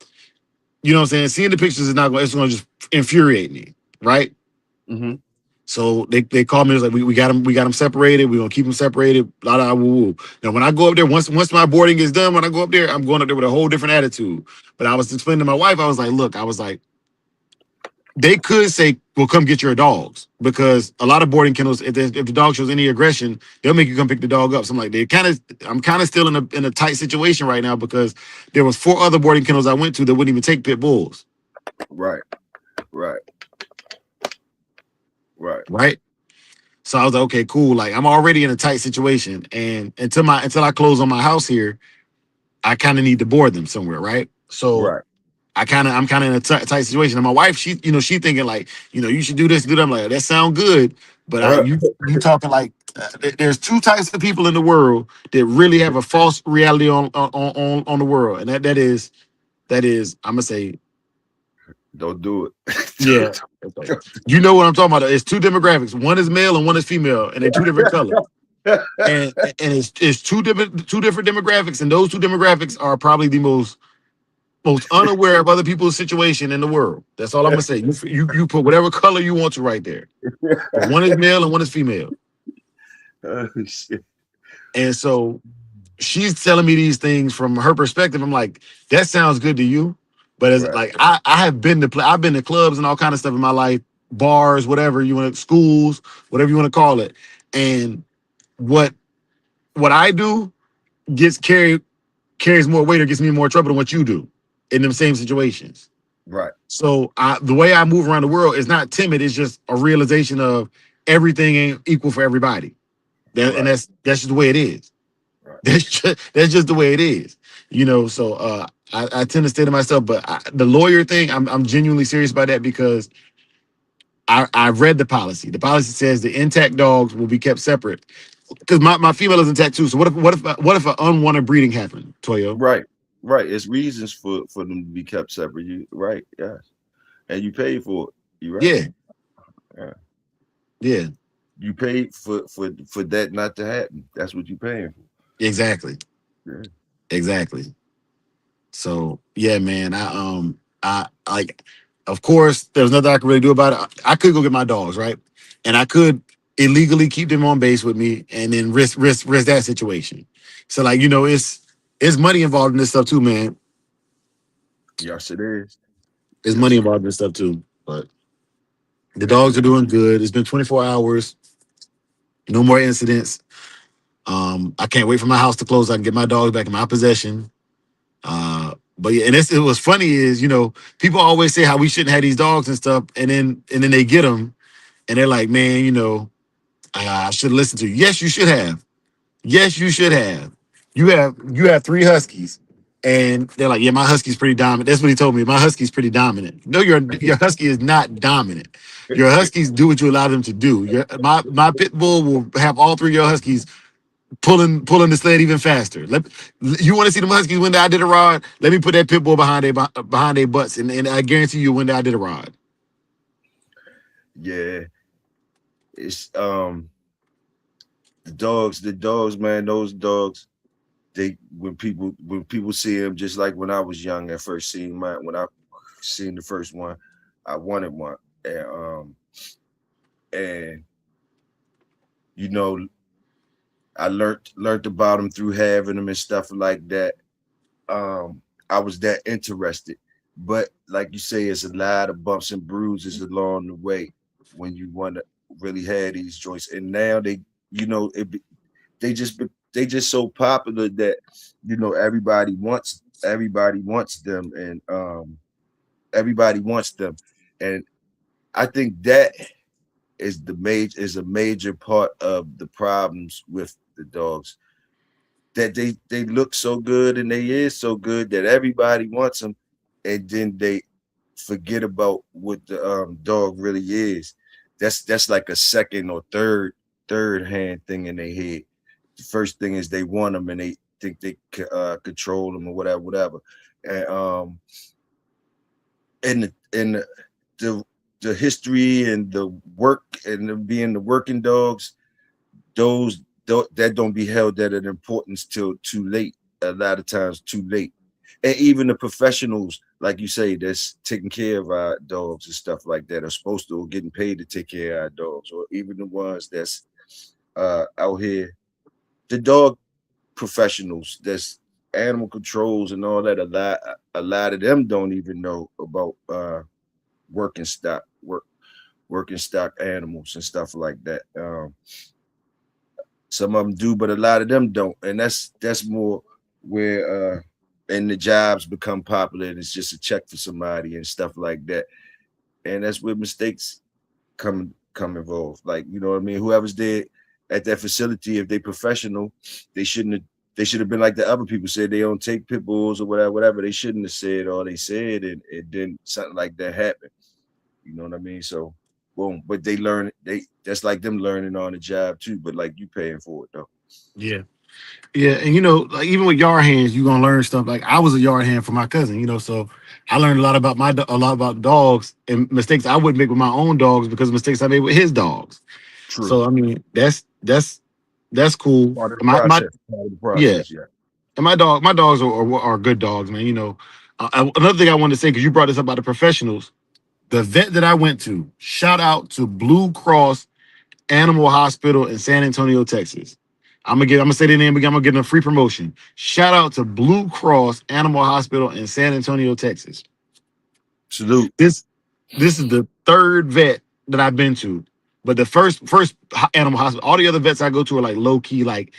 You know what I'm saying? Seeing the pictures is not gonna. It's gonna just infuriate me, right? Mm-hmm. So they called me. It was like we got them separated. We're gonna keep them separated. Blah blah woo woo. Now when I go up there, once my boarding is done, when I go up there, I'm going up there with a whole different attitude. But I was explaining to my wife. I was like, look, I was like. They could say, "Well, come get your dogs," because a lot of boarding kennels, if the dog shows any aggression, they'll make you come pick the dog up. So I'm like, I'm kind of still in a tight situation right now because there was 4 other boarding kennels I went to that wouldn't even take pit bulls. Right. Right. Right. Right. So I was like, okay, cool. Like I'm already in a tight situation, and until I close on my house here, I kind of need to board them somewhere, right? So Right. I'm kind of in a tight situation. And my wife, she thinking like, you should do this, do that. I'm like, that sound good, but you talking like there's 2 types of people in the world that really have a false reality on the world, and that is I'm gonna say, Don't do yeah, it. you know what I'm talking about. It's 2 demographics. One is male and one is female, and they're 2 different colors. And it's two different demographics, and those 2 demographics are probably the most unaware of other people's situation in the world. That's all I'm gonna say. You put whatever color you want to right there. But one is male and one is female. Oh, shit. And so she's telling me these things from her perspective. I'm like, that sounds good to you. But as Right, like I have been to play, I've been to clubs and all kind of stuff in my life, bars, whatever you want, schools, whatever you want to call it. And what what I do gets carries more weight or gets me more trouble than what you do in them same situations. right, So the way I move around the world is not timid. It's just a realization of everything ain't equal for everybody. And right, that's just the way it is. right. That's just the way it is. So I tend to stay to myself, but the lawyer thing, I'm genuinely serious about that because I read the policy. The policy says the intact dogs will be kept separate because my female is intact too. So what if an unwanted breeding happened, Toyo? Right, right. It's reasons for them to be kept separate. You right, yeah. And you pay for it. You right. Yeah, Yeah. yeah, You paid for that not to happen. That's what you're paying exactly, for. Yeah. exactly. So yeah, man, I like, of course, there's nothing I can really do about it. I could go get my dogs, right, and I could illegally keep them on base with me, and then risk that situation. So like, it's money involved in this stuff too, man. Yes, it is. There's Yes, money it is. involved in this stuff too. But the And dogs are doing good. It's been 24 hours, no more incidents. I can't wait for my house to close. I can get my dogs back in my possession. But yeah, and it was funny is people always say how we shouldn't have these dogs and stuff, and then they get them and they're like, man, I should have listened to you. Yes, you should have. Yes, you should have. You have three huskies, and they're like, yeah, my husky's pretty dominant. That's what he told me. My husky's pretty dominant. No, your husky is not dominant. Your huskies do what you allow them to do. My pit bull will have all three of your huskies pulling the sled even faster. You want to see them huskies when I did a rod? Let me put that pit bull behind their butts, and I guarantee you when I did a rod. yeah, it's the dogs, man. Those dogs, they when people see them, just like when I was young, at first seeing mine, when I seen the first one, I wanted one, and you know, I learned about them through having them and stuff like that. I was that interested. But like you say, it's a lot of bumps and bruises along the way when you want to really have these joints. And now they they just so popular that everybody wants them, and everybody wants them. And I think that is a major part of the problems with the dogs, that they look so good and they is so good that everybody wants them, and then they forget about what the dog really is. That's like a second or third hand thing in their head. The first thing is they want them and they think they can control them or whatever. And the the history and the work and being the working dogs, those that don't be held at an importance till too late. A lot of times, too late. And even the professionals, like you say, that's taking care of our dogs and stuff like that, are supposed to, or getting paid to take care of our dogs, or even the ones that's out here, the dog professionals, that's animal controls and all that. A lot of them don't even know about working stock work working stock animals and stuff like that. Some of them do, but a lot of them don't, and that's more where and the jobs become popular. And it's just a check for somebody and stuff like that, and that's where mistakes come involved. Like, you know what I mean? Whoever's there at that facility, if they professional, they shouldn't have. They should have been like the other people said, they don't take pit bulls or whatever. They shouldn't have said all they said, and then something like that happened. You know what I mean? So boom, but they learn, that's like them learning on the job too, but like you paying for it though. Yeah. Yeah, and like even with yard hands, you're gonna learn stuff. Like I was a yard hand for my cousin, so I learned a lot about dogs and mistakes I wouldn't make with my own dogs because of mistakes I made with his dogs. True. So I mean, that's cool. Part of the My process. Part of the Yeah, process, yeah. and my dogs are good dogs, man. Another thing I wanted to say because you brought this up about the professionals, the vet that I went to, shout out to Blue Cross Animal Hospital in San Antonio, Texas. I'm gonna say the name again. I'm gonna give them a free promotion. Shout out to Blue Cross Animal Hospital in San Antonio, Texas. Salute. This this is the third vet that I've been to. But the first animal hospital, all the other vets I go to are like low key, like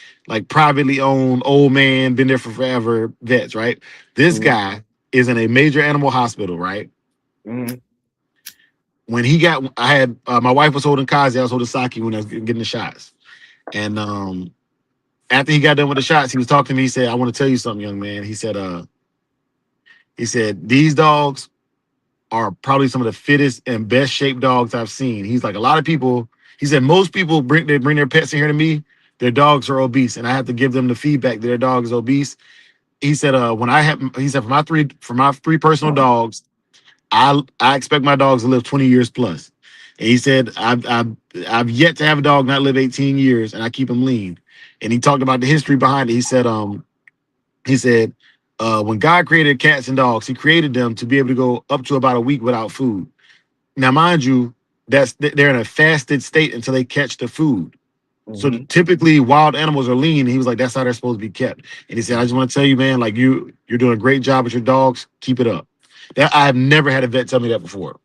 privately owned, old man, been there for forever vets, right? This Mhm. guy is in a major animal hospital, right? Mhm. When I had my wife was holding Kazi, I was holding Saki when I was getting the shots. And after he got done with the shots, he was talking to me. He said, "I want to tell you something, young man." He said these dogs are probably some of the fittest and best shaped dogs I've seen. He's like a lot of people. He said most people bring their pets in here to me. Their dogs are obese, and I have to give them the feedback that their dog is obese. He said, he said for my three personal dogs, I expect my dogs to live 20 years plus. And he said, I've yet to have a dog not live 18 years, and I keep him lean. And he talked about the history behind it. He said, when God created cats and dogs, he created them to be able to go up to about a week without food. Now, mind you, they're in a fasted state until they catch the food. So Mhm. typically, wild animals are lean. He was like, "That's how they're supposed to be kept." And he said, "I just want to tell you, man, like you're doing a great job with your dogs. Keep it up." That I've never had a vet tell me that before.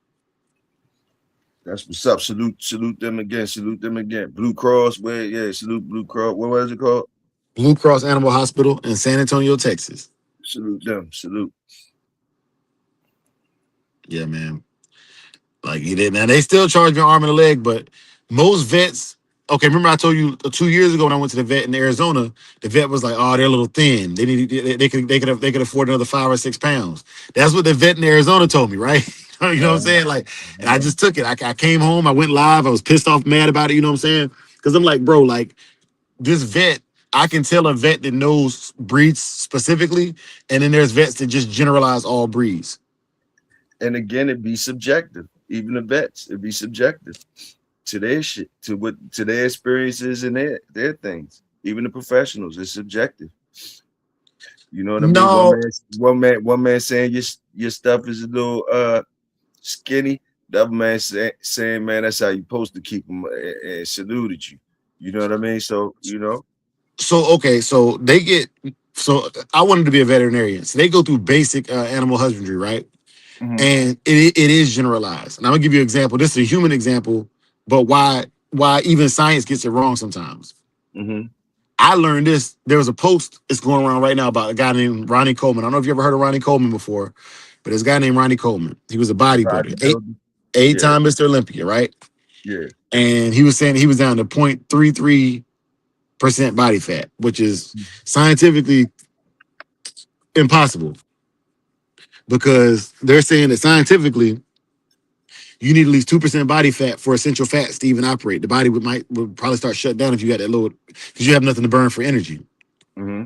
That's what's up. Salute them again. Salute them again. Blue Cross, where yeah, salute Blue Cross. What was it called? Blue Cross Animal Hospital in San Antonio, Texas. Salute them. Salute. Yeah, man. Like he did. Now they still charge me an arm and a leg, but most vets. Okay, remember I told you 2 years ago when I went to the vet in Arizona, the vet was like, "Oh, they're a little thin. They could afford another 5 or 6 pounds." That's what the vet in Arizona told me, right? You know what I'm Uh-huh. saying? Like, and I just took it. I came home, I went live, I was pissed off, mad about it. You know what I'm saying? Because I'm like, bro, like this vet, I can tell a vet that knows breeds specifically, and then there's vets that just generalize all breeds. And again, it'd be subjective. Even the vets, it'd be subjective to their shit, to their experiences and their things. Even the professionals, it's subjective. You know what I mean? No, One man saying your stuff is a little skinny. The other man saying, man, that's how you supposed to keep them and saluted you. You know what I mean? So, you know. so okay, so they get so I wanted to be a veterinarian. So they go through basic animal husbandry, right? Hmm. And it is generalized. And I'm gonna give you an example. This is a human example, but why even science gets it wrong sometimes. Hmm. I learned this. There was a post that's going around right now about a guy named Ronnie Coleman. I don't know if you ever heard of Ronnie Coleman before, but this guy named Ronnie Coleman. He was a bodybuilder, Bodybuilding. eight Yeah, time Mr. Olympia, right? yeah. And he was saying he was down to 0.33% body fat, which is scientifically impossible because they're saying that scientifically you need at least 2% body fat for essential fats to even operate. The body would probably start shut down if you got that low because you have nothing to burn for energy. Hmm.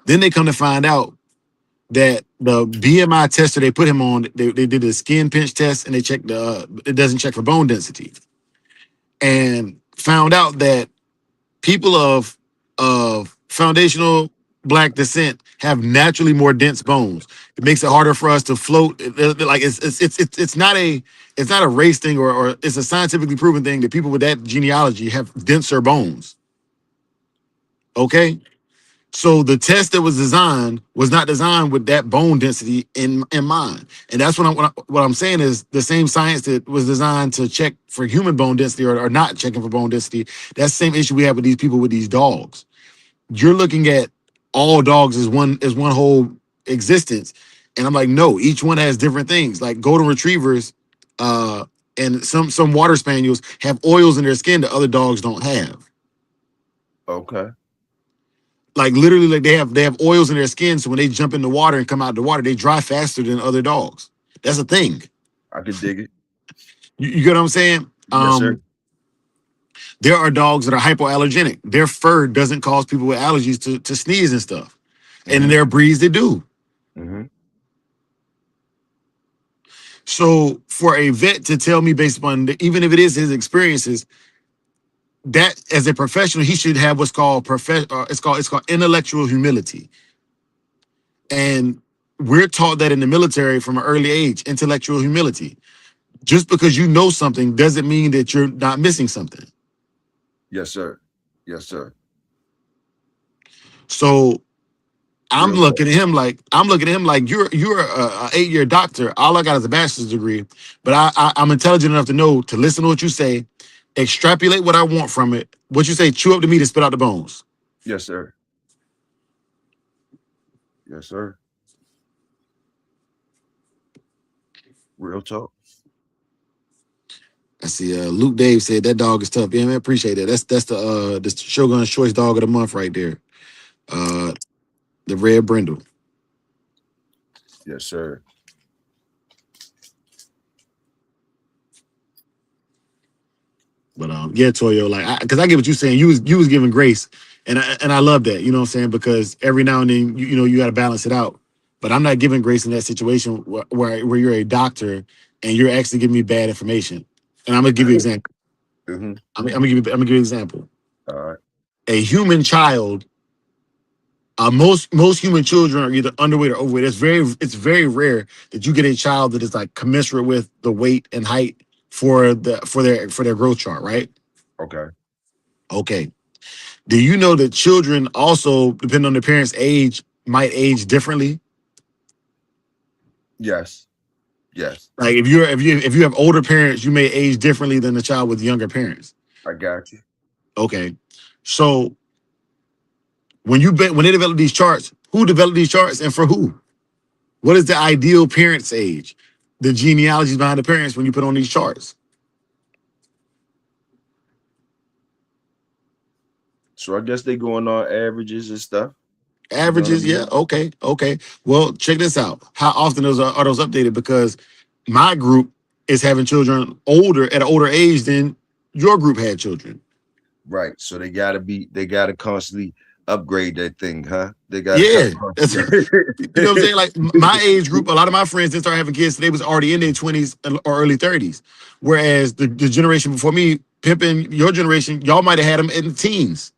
Then they come to find out that the BMI tester they put him on, they did a skin pinch test and they checked it doesn't check for bone density and found out that people of foundational black descent have naturally more dense bones. It makes it harder for us to float. Like it's not a race thing or it's a scientifically proven thing that people with that genealogy have denser bones. Okay, so the test that was not designed with that bone density in mind, and that's what I'm saying is the same science that was designed to check for human bone density or not checking for bone density. That's the same issue we have with these people with these dogs. You're looking at all dogs as one whole existence, and I'm like, no, each one has different things. Like golden retrievers, uh, and some water spaniels have oils in their skin that other dogs don't have. Okay. Like literally, like they have oils in their skin, so when they jump in the water and come out the water, they dry faster than other dogs. That's a thing. I could dig it. You get what I'm saying? Yes, sir. There are dogs that are hypoallergenic. Their fur doesn't cause people with allergies to sneeze and stuff. And then Hmm. there are breeds that do. Hmm. So for a vet to tell me based upon even if it is his experiences, that as a professional, he should have what's called it's called intellectual humility. And we're taught that in the military from an early age, intellectual humility. Just because you know something doesn't mean that you're not missing something. Yes, sir. Yes, sir. So Real talk. I'm looking at him like you're a 8-year doctor. All I got is a bachelor's degree, but I'm intelligent enough to know to listen to what you say, extrapolate what I want from it. What you say, chew up the meat and spit out the bones. Yes, sir. Yes, sir. Real talk. I see. Luke Dave said that dog is tough. Yeah, man, appreciate that. That's the Shogun's choice dog of the month right there. Uh, the Red Brindle. Yes, sir. But yeah, Toyo, like, because I get what you're saying. You was giving grace, and I love that. You know what I'm saying? Because every now and then, you got to balance it out. But I'm not giving grace in that situation where you're a doctor and you're actually giving me bad information. And I'm gonna give you an example. Hmm. I'm gonna give you an example. All right. A human child. Most human children are either underweight or overweight. It's very rare that you get a child that is like commensurate with the weight and height for their growth chart, right? Okay. Okay. Do you know that children also, depending on their parents' age, might age differently? Yes. Yes. Like if you have older parents, you may age differently than the child with younger parents. I got you. Okay. So when they develop these charts, who developed these charts and for who? What is the ideal parent's age? The genealogies behind the parents when you put on these charts. So I guess they going on averages and stuff. You know what I Averages, yeah, mean? okay, okay. Well, check this out. How often are those updated? Because my group is having children older at an older age than your group had children. Right. So they gotta constantly upgrade that thing, huh? They gotta Yeah, that's constantly. you know what I'm saying. Like my age group, a lot of my friends didn't start having kids. They was already in their 20s or early 30s, whereas the generation before me, pimping your generation, y'all might have had them in the teens,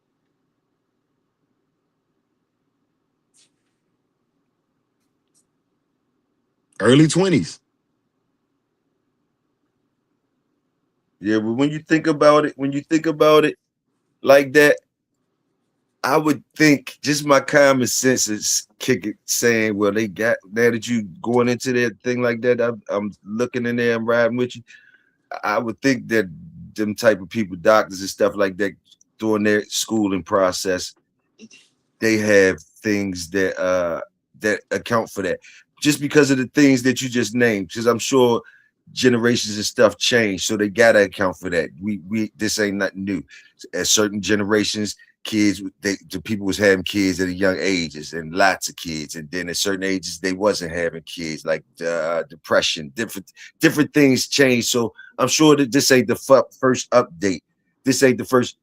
early 20s. Yeah, but when you think about it like that, I would think just my common sense is kicking saying, well, they got now that you going into that thing like that. I'm looking in there, I'm riding with you. I would think that them type of people, doctors and stuff like that, during their schooling process, they have things that account for that. Just because of the things that you just named, because I'm sure generations and stuff change, so they gotta account for that. We this ain't nothing new. At certain generations, the people was having kids at a young ages and lots of kids, and then at certain ages they wasn't having kids, like depression, different things change. So I'm sure that this ain't the first update. This ain't the first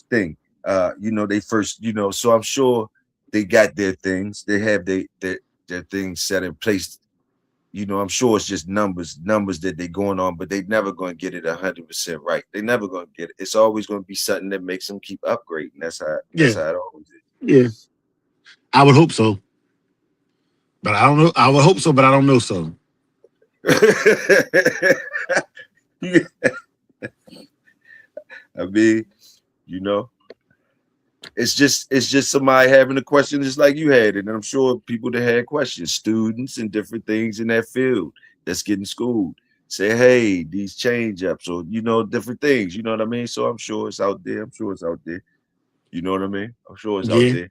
thing. They first, so I'm sure they got their things. They have their things set in place. I'm sure it's just numbers that they're going on, but they never going to get it 100% right. They never going to get it. It's always going to be something that makes them keep upgrading. That's Yeah, how it always yeah. I would hope so, but I don't know. I would hope so, but I don't know so. is. I mean, you know, it's just somebody having a question just like you had, and I'm sure people that had questions, students and different things in that field that's getting schooled, say, hey, these change ups or different things. You know what I mean? So I'm sure it's out there. I'm sure it's out there. You know what I mean? I'm sure it's out Yeah, there.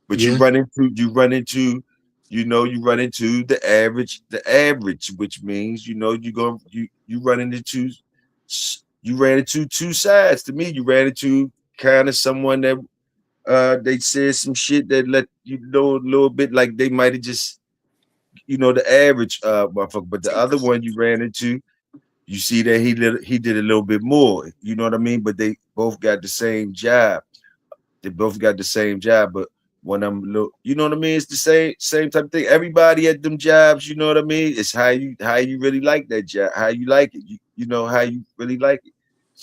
But yeah, you run into the average, which means you run into you ran into two sides. To me, you ran into kind of someone that they said some shit that let you know a little bit like they might have just the average motherfucker. But the other one you ran into, you see that he did a little bit more. You know what I mean? But they both got the same job. They both got the same job, but when I'm little, you know what I mean? It's the same type of thing. Everybody at them jobs, you know what I mean? It's how you really like that job, how you like it. You know how you really like it,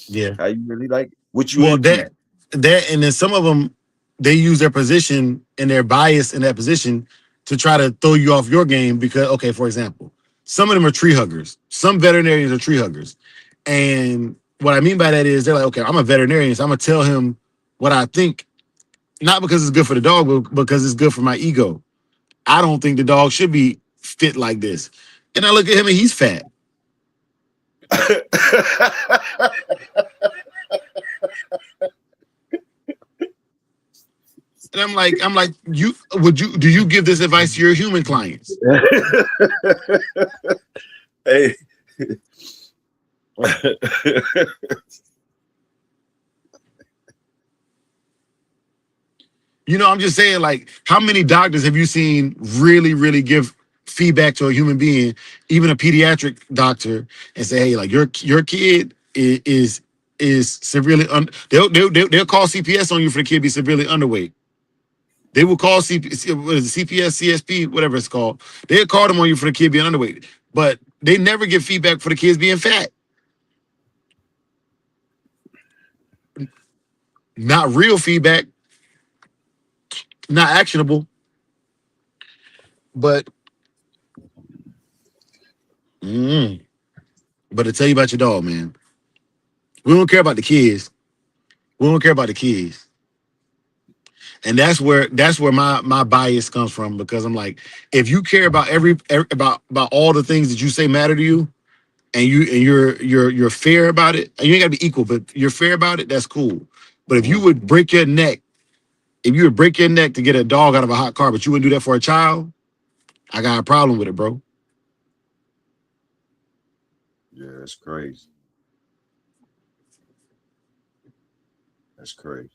yeah. how you really like it. What you Well, into? and then some of them they use their position and their bias in that position to try to throw you off your game because, okay, for example, some of them are tree huggers. Some veterinarians are tree huggers, and what I mean by that is they're like, okay, I'm a veterinarian, so I'm gonna tell him what I think, not because it's good for the dog, but because it's good for my ego. I don't think the dog should be fit like this. And I look at him and he's fat. And I'm like, do you give this advice to your human clients? Hey. You know, I'm just saying, like, how many doctors have you seen really, really give feedback to a human being, even a pediatric doctor, and say, hey, like your kid is severely they'll call CPS on you for the kid be severely underweight. They will call CPS, CSP, whatever it's called. They'll call them on you for the kid being underweight, but they never give feedback for the kids being fat. Not real feedback, not actionable, but but to tell you about your dog, man. We don't care about the kids. We don't care about the kids. And that's where my bias comes from, because I'm like, if you care about about all the things that you say matter to you, and you're fair about it, and you ain't gotta be equal, but you're fair about it, that's cool. But if you would break your neck, if you would break your neck to get a dog out of a hot car, but you wouldn't do that for a child, I got a problem with it, bro. Yeah, that's crazy. That's crazy.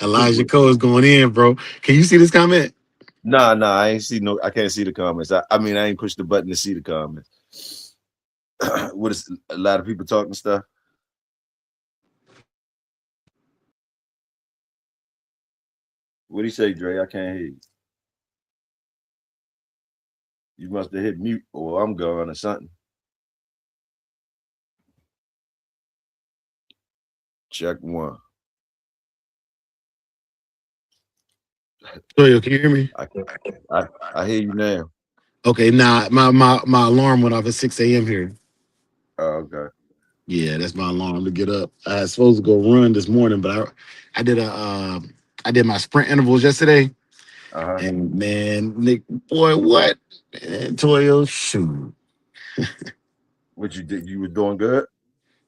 Elijah Cole is going in, bro. Can you see this comment? Nah, I ain't see no. I can't see the comments. I mean, I ain't pushed the button to see the comments. What is a lot of people talking stuff? What do you say, Dre? I can't hear you. You must have hit mute, or I'm gone or something. Check one. Toyo, can you hear me? I hear you now. Okay, nah, my alarm went off at 6 a.m. here. Oh, okay. Yeah, that's my alarm to get up. I was supposed to go run this morning, but I did my sprint intervals yesterday. And man, Nick, boy, what? Man, Toyo, shoot. What you did? You were doing good.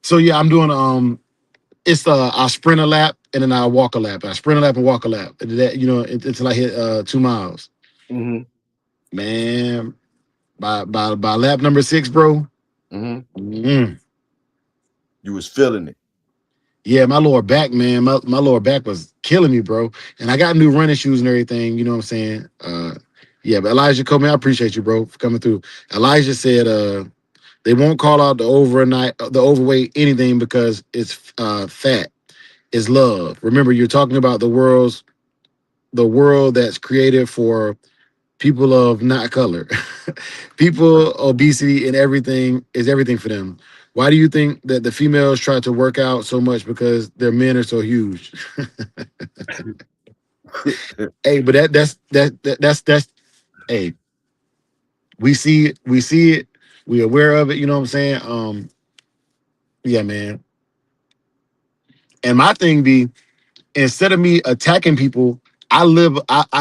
So yeah, I'm doing it's I sprint a lap and then I walk a lap. I sprint a lap and walk a lap. And that, until I hit 2 miles. Mm-hmm. Man, by lap number 6, bro. Mm-hmm. You was feeling it. Yeah, my lower back, man. My lower back was killing me, bro. And I got new running shoes and everything. You know what I'm saying? Yeah, but Elijah Coleman, I appreciate you, bro, for coming through. Elijah said they won't call out the overweight anything because it's fat. It's love. Remember, you're talking about the world that's created for people of not color. People, obesity and everything is everything for them. Why do you think that the females try to work out so much? Because their men are so huge. Hey, but that's hey, we see it, we aware of it, you know what I'm saying? Yeah, man. And my thing be, instead of me attacking people, I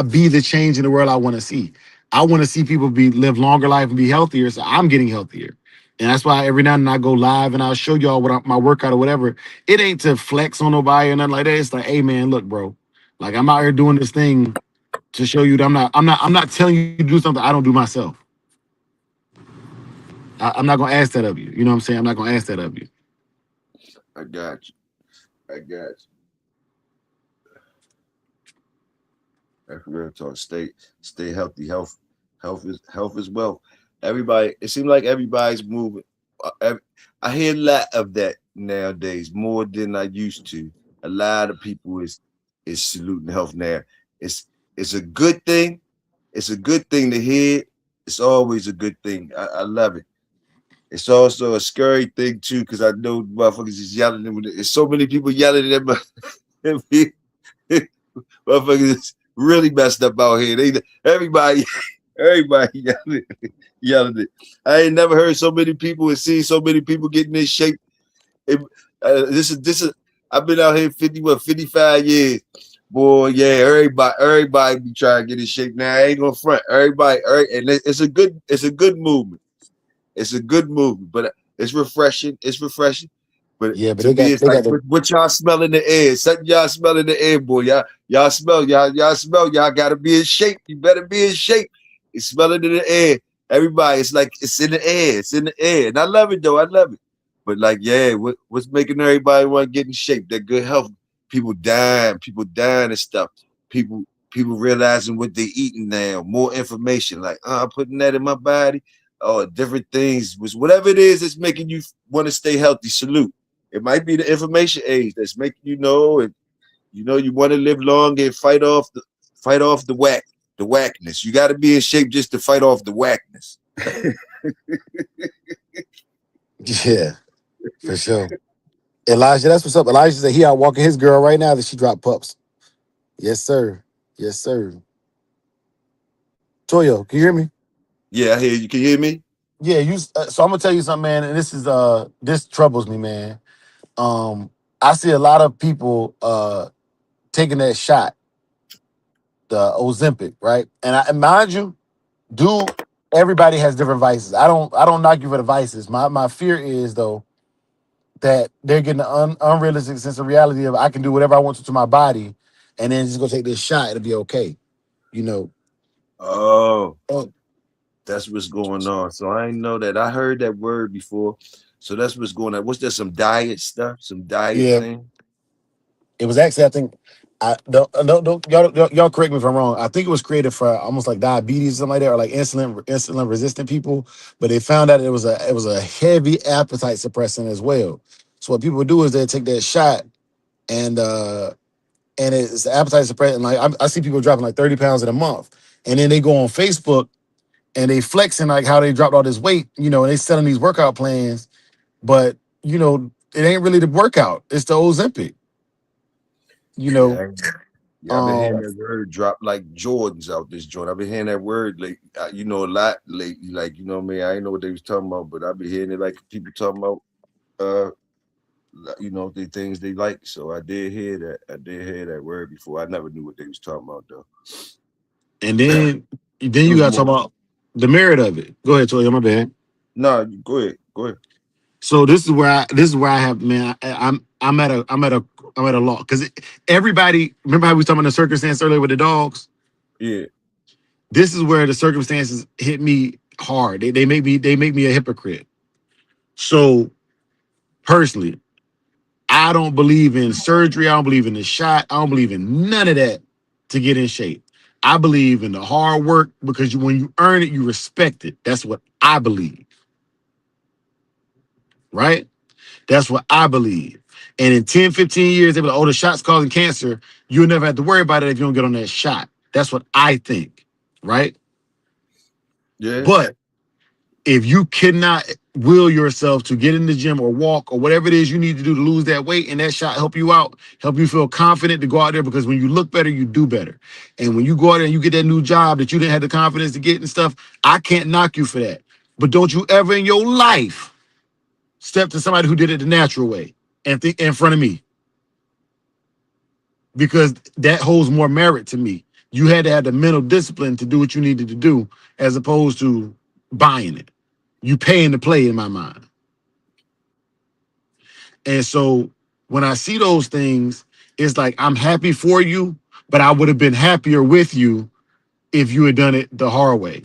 be the change in the world I want to see. I want to see people live longer life and be healthier. So I'm getting healthier. And that's why every now and then I go live and I'll show y'all my workout or whatever. It ain't to flex on nobody or nothing like that. It's like, hey man, look, bro. Like, I'm out here doing this thing to show you that I'm not telling you to do something I don't do myself. I'm not gonna ask that of you. You know what I'm saying? I'm not gonna ask that of you. I got you. I got you. That's real talk. Stay healthy. Health is wealth. Everybody. It seems like everybody's moving. I hear a lot of that nowadays, more than I used to. A lot of people is saluting health now. It's it's a good thing. It's a good thing to hear. It's always a good thing. I love it. It's also a scary thing too, because I know motherfuckers is yelling. There's so many people yelling at them. Motherfuckers is really messed up out here. Everybody, Everybody yelling it. I ain't never heard so many people and seen so many people getting in shape. It, this is. I've been out here 55 years. Boy, yeah, everybody be trying to get in shape now. I ain't gonna front. And it's a good movement. It's a good movement, but it's refreshing. It's refreshing. But Yeah, but to me, it's they like got the what y'all smell in the air. Something y'all smell in the air, boy. Y'all smell. Y'all smell. Y'all gotta be in shape. You better be in shape. You smell it in the air. Everybody, it's like it's in the air. It's in the air, and I love it though. I love it. But like, yeah, what's making everybody want to get in shape? That good health. People dying and stuff. People people realizing what they're eating now. More information, like I'm putting that in my body. Oh, different things, was whatever it is that's making you want to stay healthy. Salute. It might be the information age that's making you know, and you want to live long and fight off the whackness. You got to be in shape just to fight off the whackness. yeah, for sure. Elijah, that's what's up. Elijah said he out walking his girl right now that she dropped pups. Yes, sir. Yes, sir. Toyo, can you hear me? Yeah, I hear you. Can you hear me? Yeah, you. So I'm gonna tell you something, man. And this troubles me, man. I see a lot of people taking that shot, the Ozempic, right? And mind you, do everybody has different vices. I don't knock you for the vices. My fear is though that they're getting an unrealistic sense of reality of I can do whatever I want to my body, and then just go take this shot. It'll be okay, you know. Oh, Oh, that's what's going on. So I ain't know that. I heard that word before. So that's what's going on. What's there? Some diet stuff? Some diet yeah, thing? it was actually I think I don't y'all correct me if I'm wrong. I think it was created for almost like diabetes or something like that, or like insulin resistant people. But they found out it was a heavy appetite suppressant as well. So what people do is they take that shot and it's appetite suppressant. Like I see people dropping like 30 pounds in a month, and then they go on Facebook and they flexing like how they dropped all this weight, and they selling these workout plans, but it ain't really the workout; it's the Ozempic, you know. Yeah, yeah. I've been hearing Um, that word drop like Jordans out this joint. I've been hearing that word like a lot lately. Like me, I ain't know what they was talking about, but I've been hearing it like people talking about uh the things they like. So I did hear that. I did hear that word before. I never knew what they was talking about though. and then It you was got to talk more. about the merit of it. Go ahead, Toya, my bad. No, go ahead. Go ahead. So this is where I have, man. I'm at a law because everybody remember how we was talking about the circumstance earlier with the dogs. Yeah. This is where the circumstances hit me hard. They make me a hypocrite. So personally, I don't believe in surgery. I don't believe in the shot. I don't believe in none of that to get in shape. I believe in the hard work because when you earn it, you respect it. That's what I believe, right? That's what I believe. And in 10, 15 years, they be like, oh, the shot's causing cancer. You'll never have to worry about it if you don't get on that shot. That's what I think, right? Yeah. But if you cannot will yourself to get in the gym or walk or whatever it is you need to do to lose that weight and that shot help you out, help you feel confident to go out there because when you look better, you do better. And when you go out there and you get that new job that you didn't have the confidence to get and stuff, I can't knock you for that. But don't you ever in your life step to somebody who did it the natural way and think in front of me because that holds more merit to me. You had to have the mental discipline to do what you needed to do as opposed to buying it. You paying to play in my mind. And so when I see those things, it's like I'm happy for you, but I would have been happier with you if you had done it the hard way.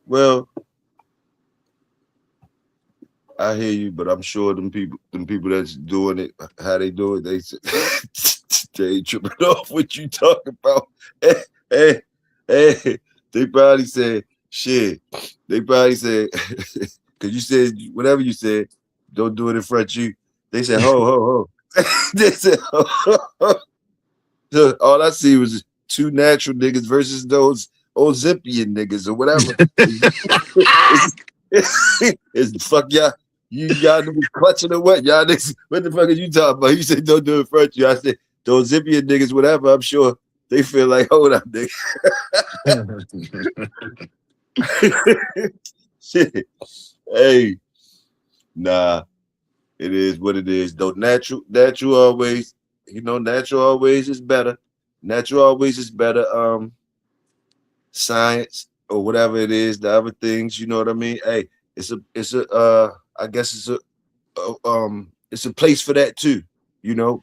Well, I hear you, but I'm sure them people that's doing it, how they do it, they they ain't tripping off what you talking about. Hey, hey, they probably said shit. They probably said because you said whatever you said, don't do it in front of you. They said ho ho ho. They said ho, ho, ho. So all I see was two natural niggas versus those Ozympian niggas or whatever. It's, it's fuck y'all. Y'all niggas clutching or what? Y'all niggas, what the fuck are you talking about? You said don't do it in front of you. I said those Zippian niggas, whatever, I'm sure. They feel like, hold up, nigga. Shit. Hey, nah, it is what it is. Though natural always, natural always is better. Natural always is better. Science or whatever it is, the other things, you know what I mean? Hey, I guess it's a place for that too,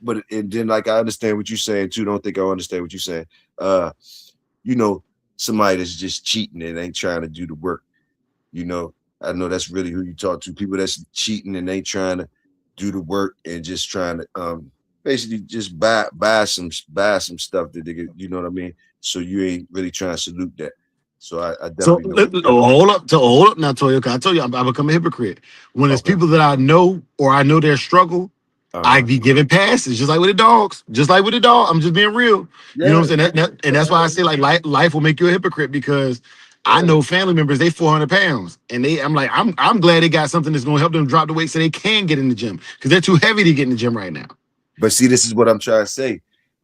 But and then like I understand what you're saying too. Don't think I understand what you're saying. Uh, you know, somebody that's just cheating and ain't trying to do the work. You know, I know that's really who you talk to. People that's cheating and ain't trying to do the work and just trying to basically just buy some stuff that they get, you know what I mean? So you ain't really trying to salute that. So I So definitely know. hold up now, Toyo. 'Cause I told you I become a hypocrite when it's Okay. people that I know or I know their struggle. I Uh-huh. be giving passes, just like with the dogs, just like with the dog. I'm just being real. You know Yeah. what I'm saying? And that's why I say like life will make you a hypocrite because I Yeah. know family members they 400 pounds and I'm glad they got something that's gonna help them drop the weight so they can get in the gym because they're too heavy to get in the gym right now. But see, this is what I'm trying to say.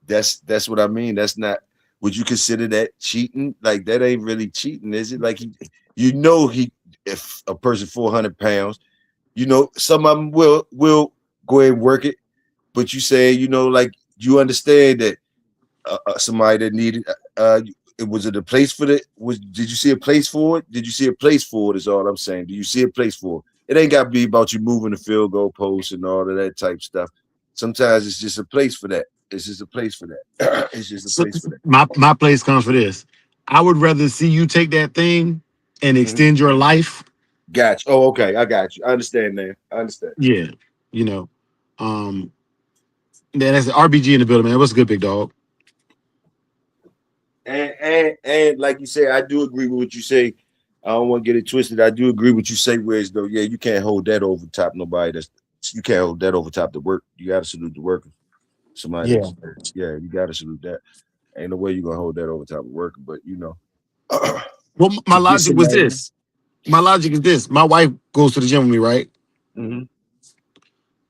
That's what I mean. That's not. Would you consider that cheating? Like that ain't really cheating, is it? Like if a person 400 pounds, some of them will go ahead and work it. But you say, like you understand that somebody that needed, it was it a place for the was? Did you see a place for it? Did you see a place for it? Is all I'm saying. Do you see a place for it? It ain't got to be about you moving the field goal post and all of that type stuff. Sometimes it's just a place for that. It's just a place for that. It's just a So place for that. my place comes for this. I would rather see you take that thing and Mhm. extend your life. Got you. Oh, okay. I got you. I understand, man. I understand. Yeah, you know. Um, man, that's the RBG in the building, man. What's good, big dog? And like you say, I do agree with what you say. I don't want to get it twisted. I do agree with what you say, whereas though, yeah, you can't hold that over top nobody. You can't hold that over top the work. You got to salute the worker. Somebody Yeah. that's yeah, you got to salute that. Ain't no way you gonna hold that over top of worker, but Well, my to get logic was somebody. this. My logic is this. My wife goes to the gym with me, right? Mhm.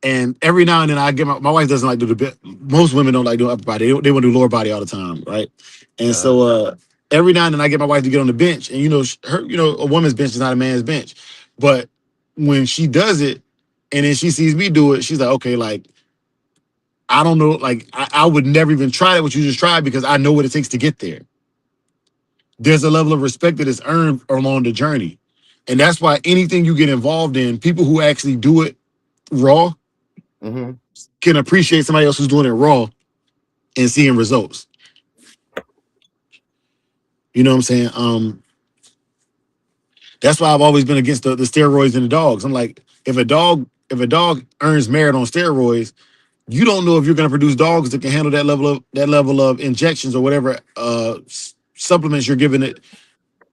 And every now and then I get my wife doesn't like do the bit. Most women don't like doing upper body. They want to do lower body all the time, right? And Uh-huh. so every now and then I get my wife to get on the bench, and a woman's bench is not a man's bench. But when she does it, and then she sees me do it, she's like, okay, like I don't know, like I would never even try that what you just tried because I know what it takes to get there. There's a level of respect that is earned along the journey. And that's why anything you get involved in, people who actually do it raw Mhm. can appreciate somebody else who's doing it raw and seeing results. You know what I'm saying? That's why I've always been against the steroids and the dogs. I'm like, if a dog earns merit on steroids, you don't know if you're going to produce dogs that can handle that level of injections or whatever supplements you're giving it.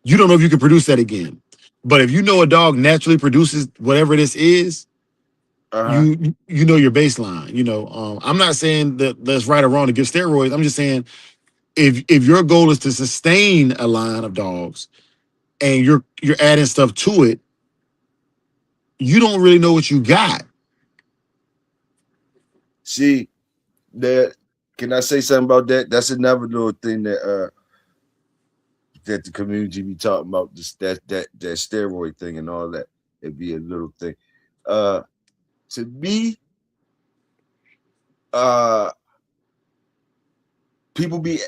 You don't know if you can produce that again. But if you know a dog naturally produces whatever this is, Uh-huh. you know your baseline. I'm not saying that that's right or wrong to give steroids. I'm just saying if your goal is to sustain a line of dogs and you're adding stuff to it, you don't really know what you got. See that. Can I say something about that? That's another little thing that the community be talking about, this that steroid thing and all that. It'd be a little thing. Uh, to me, uh, people be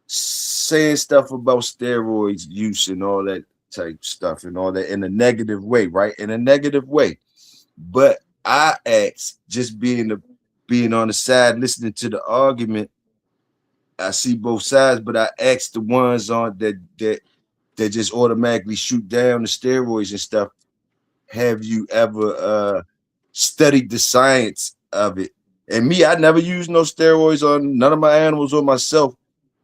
saying stuff about steroids use and all that type stuff and all that in a negative way, right? In a negative way. But I ask, just being on the side, listening to the argument, I see both sides, but I ask the ones on that just automatically shoot down the steroids and stuff. Have you ever studied the science of it? And me, I never used no steroids on none of my animals or myself,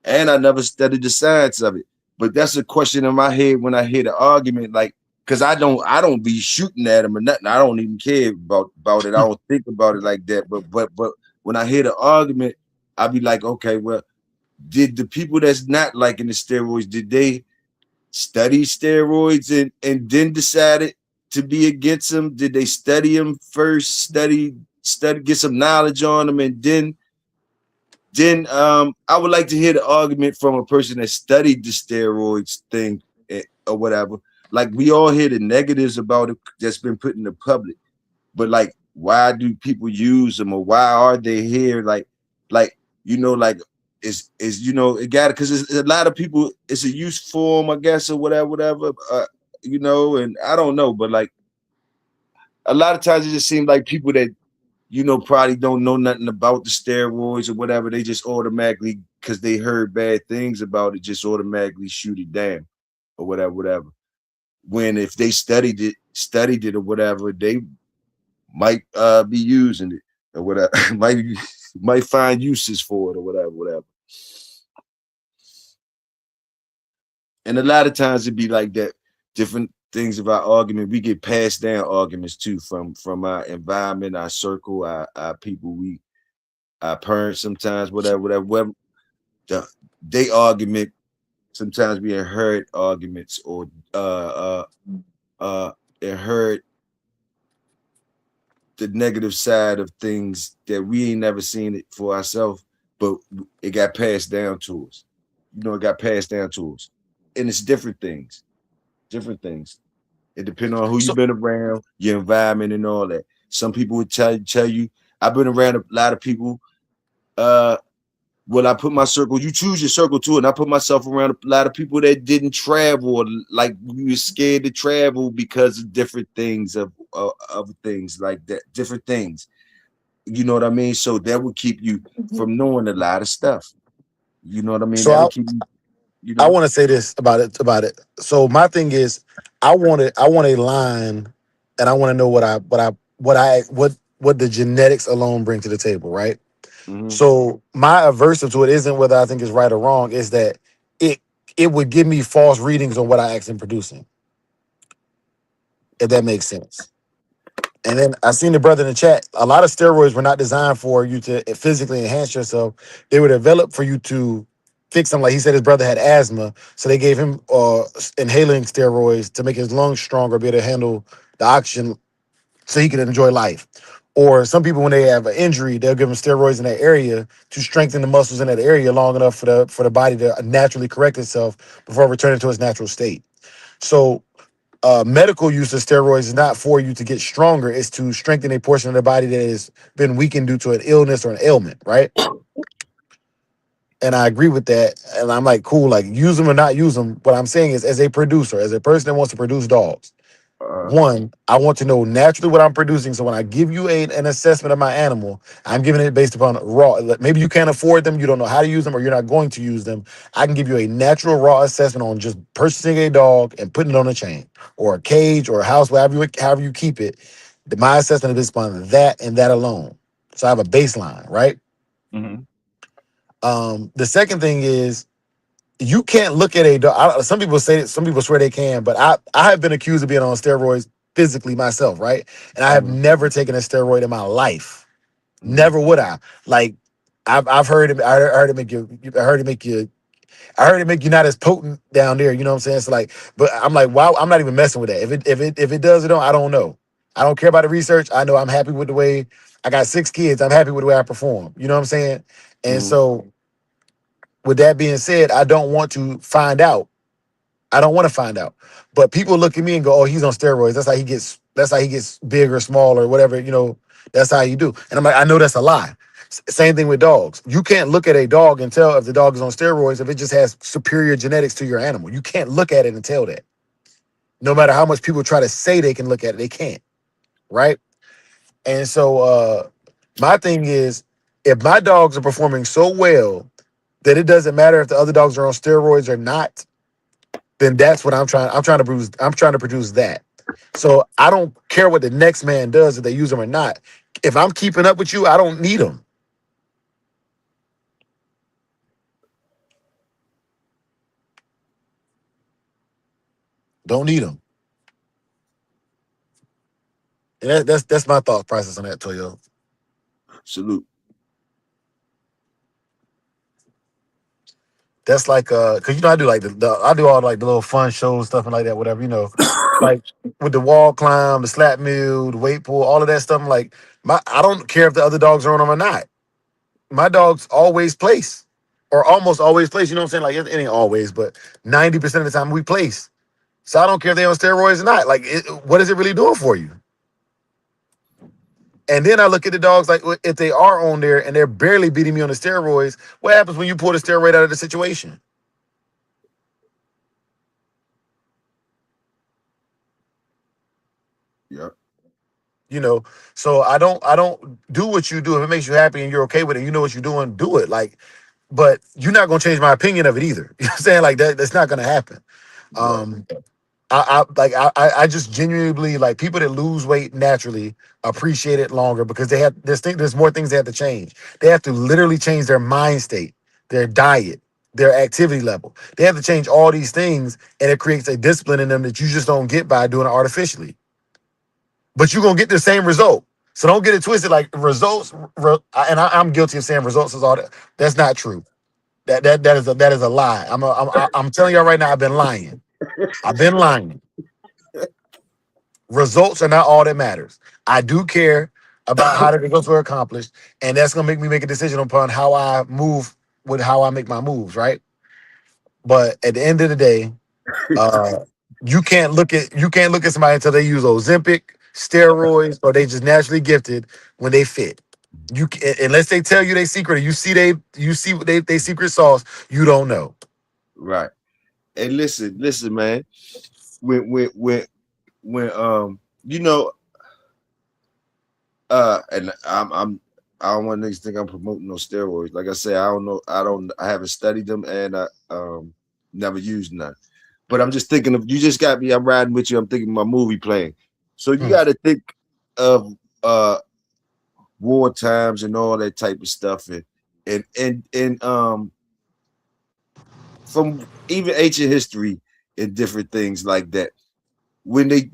and I never studied the science of it. But that's a question in my head when I hear the argument, like, because I don't be shooting at them or nothing. I don't even care about it. I don't think about it like that. But when I hear the argument, I be like, okay, well, did the people that's not liking the steroids, did they study steroids and then decided to be against them? Did they study them first, study, get some knowledge on them, and then Then I would like to hear the argument from a person that studied the steroids thing, or whatever. Like we all hear the negatives about it that's been put in the public, but like why do people use them, or why are they here? Like like is it got it because it's a lot of people. It's a use form, I guess, or whatever. And I don't know, but like a lot of times it just seems like people that probably don't know nothing about the steroids or whatever. They just automatically, because they heard bad things about it, just automatically shoot it down or whatever. When if they studied it or whatever, they might be using it or whatever, might find uses for it or whatever. And a lot of times it'd be like that. Different things of our argument, we get passed down arguments too from our environment, our circle, our people, our parents sometimes, whatever. The, they argument sometimes we inherit arguments or inherit the negative side of things that we ain't never seen it for ourselves, but it got passed down to us. It got passed down to us. And it's different things. Different things. It depends on who you've So been around, your environment, and all that. Some people would tell you, I've been around a lot of people. Well, I put my circle, you choose your circle too, and I put myself around a lot of people that didn't travel, or like we were scared to travel because of different things of things like that, different things. You know what I mean? So that would keep you from knowing a lot of stuff. You know what I mean? so That'll I keep you, you I know. want to say this about it. So my thing is, I want a line, and I want to know what the genetics alone bring to the table, right? Mm-hmm. So my aversive to it isn't whether I think it's right or wrong, is that it it would give me false readings on what I actually am producing, if that makes sense. And then I seen the brother in the chat. A lot of steroids were not designed for you to physically enhance yourself. They were developed for you to fix them. Like he said, his brother had asthma, so they gave him inhaling steroids to make his lungs stronger, be able to handle the oxygen, so he could enjoy life. Or some people, when they have an injury, they'll give them steroids in that area to strengthen the muscles in that area long enough for the body to naturally correct itself before returning to its natural state. So medical use of steroids is not for you to get stronger. It's to strengthen a portion of the body that has been weakened due to an illness or an ailment, right? And I agree with that. And I'm like, cool, like use them or not use them. What I'm saying is, as a producer, as a person that wants to produce dogs, Uh, one, I want to know naturally what I'm producing. So when I give you an assessment of my animal, I'm giving it based upon raw. Maybe you can't afford them, you don't know how to use them, or you're not going to use them. I can give you a natural raw assessment on just purchasing a dog and putting it on a chain or a cage or a house, however you keep it. My assessment is based upon that and that alone. So I have a baseline, right? mm-hmm. The second thing is, you can't look at a dog. Some people say it, some people swear they can, but I have been accused of being on steroids physically myself, right? And I have Mm-hmm. never taken a steroid in my life. Mm-hmm. Never would I. Like I've heard it. I heard it make you. I heard it make you. I heard it make you not as potent down there. You know what I'm saying? It's like, but I'm like, wow. I'm not even messing with that. If it does or don't, I don't know. I don't care about the research. I know I'm happy with the way I got 6 kids. I'm happy with the way I perform. You know what I'm saying? And Mm-hmm. so, with that being said, I don't want to find out. I don't want to find out. But people look at me and go, "Oh, he's on steroids. That's how he gets. That's how he gets big or small or whatever. That's how you do." And I'm like, I know that's a lie. Same thing with dogs. You can't look at a dog and tell if the dog is on steroids if it just has superior genetics to your animal. You can't look at it and tell that. No matter how much people try to say they can look at it, they can't. Right? And so my thing is, if my dogs are performing so well that it doesn't matter if the other dogs are on steroids or not, then that's what I'm trying. I'm trying to produce. I'm trying to produce that. So I don't care what the next man does, if they use them or not. If I'm keeping up with you, I don't need them. Don't need them. And that's my thought process on that, Toyo. Salute. That's like cause I do like I do all like the little fun shows, stuff and like that, whatever, like with the wall climb, the slap mill, the weight pull, all of that stuff. I'm like, I don't care if the other dogs are on them or not. my dogs always place, or almost always place. You know what I'm saying? Like it ain't always, but 90% of the time we place. So I don't care if they on steroids or not. Like, what is it really doing for you? And then I look at the dogs like if they are on there and they're barely beating me on the steroids, what happens when you pull the steroid out of the situation? Yeah. You know, so I don't do what you do. If it makes you happy and you're okay with it, you know what you're doing, do it. Like, but you're not gonna change my opinion of it either. You know what I'm saying? Like that's not gonna happen. Right. Um, I just genuinely like people that lose weight naturally appreciate it longer because there's more things they have to change. They have to literally change their mind state, their diet, their activity level. They have to change all these things, and it creates a discipline in them that you just don't get by doing it artificially. But you're gonna get the same result. So don't get it twisted. Like results, I'm guilty of saying results is all that. That's not true. That is a lie. I'm telling y'all right now. I've been lying. I've been lying. Results are not all that matters. I do care about how the results were accomplished, and that's gonna make me make a decision upon how I move with how I make my moves, right? But at the end of the day, uh, you can't look at somebody until they use Ozempic, steroids, or they just naturally gifted when they fit. Unless they tell you they secret, or you see what they secret sauce, you don't know. Right. And listen, man. When you know, and I don't want niggas to think I'm promoting no steroids. Like I say, I don't know. I haven't studied them, and I never used none. But I'm just thinking of you. Just got me. I'm riding with you. I'm thinking my movie playing. So you Mm. got to think of war times and all that type of stuff, and from even ancient history and different things like that. When they,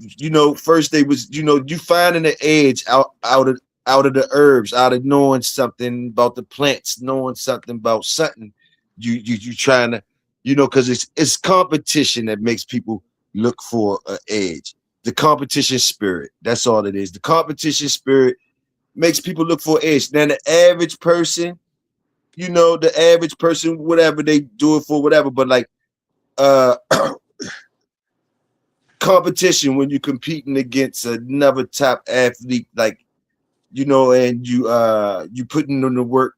first they was, you finding the edge out of the herbs, out of knowing something about the plants, knowing something about something. You trying to, because it's competition that makes people look for an edge. The competition spirit. That's all it is. The competition spirit makes people look for an edge. Now the average person, whatever they do it for, whatever. But like uh competition when you're competing against another top athlete, like and you putting in the work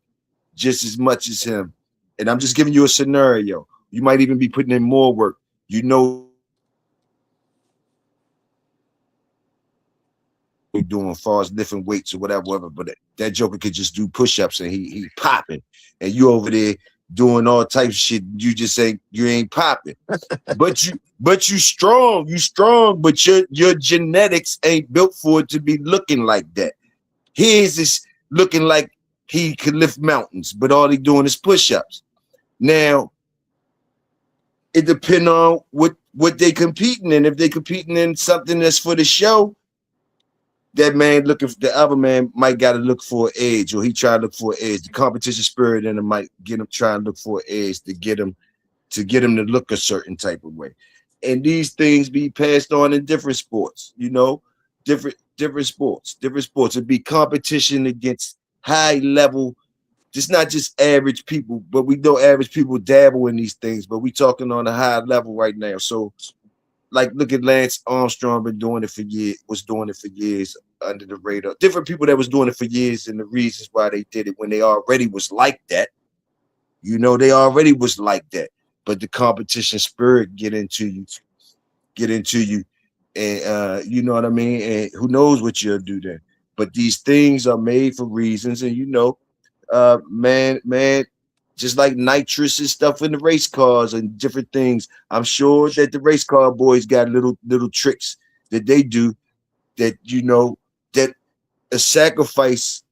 just as much as him. And I'm just giving you a scenario. You might even be putting in more work. Doing far as lifting weights or whatever, but that joker could just do push-ups and he popping, and you over there doing all types of shit. You ain't popping, but you strong, but your genetics ain't built for it to be looking like that. His is looking like he could lift mountains, but all he doing is push-ups. Now it depends on what they competing in. If they competing in something that's for the show, that man looking for the other man might got to look for an edge, or he try to look for an edge. The competition spirit in him might get him trying to look for an edge to get him to look a certain type of way. And these things be passed on in different sports, different sports. It'd be competition against high level, just not just average people, but we know average people dabble in these things, but we talking on a high level right now. So like look at Lance Armstrong, been doing it for years, was doing it for years under the radar. Different people that was doing it for years, and the reasons why they did it when they already was like that. They already was like that. But the competition spirit get into you, and you know what I mean? And who knows what you'll do then. But these things are made for reasons, and man, just like nitrous and stuff in the race cars and different things. I'm sure that the race car boys got little tricks that they do that that a sacrifice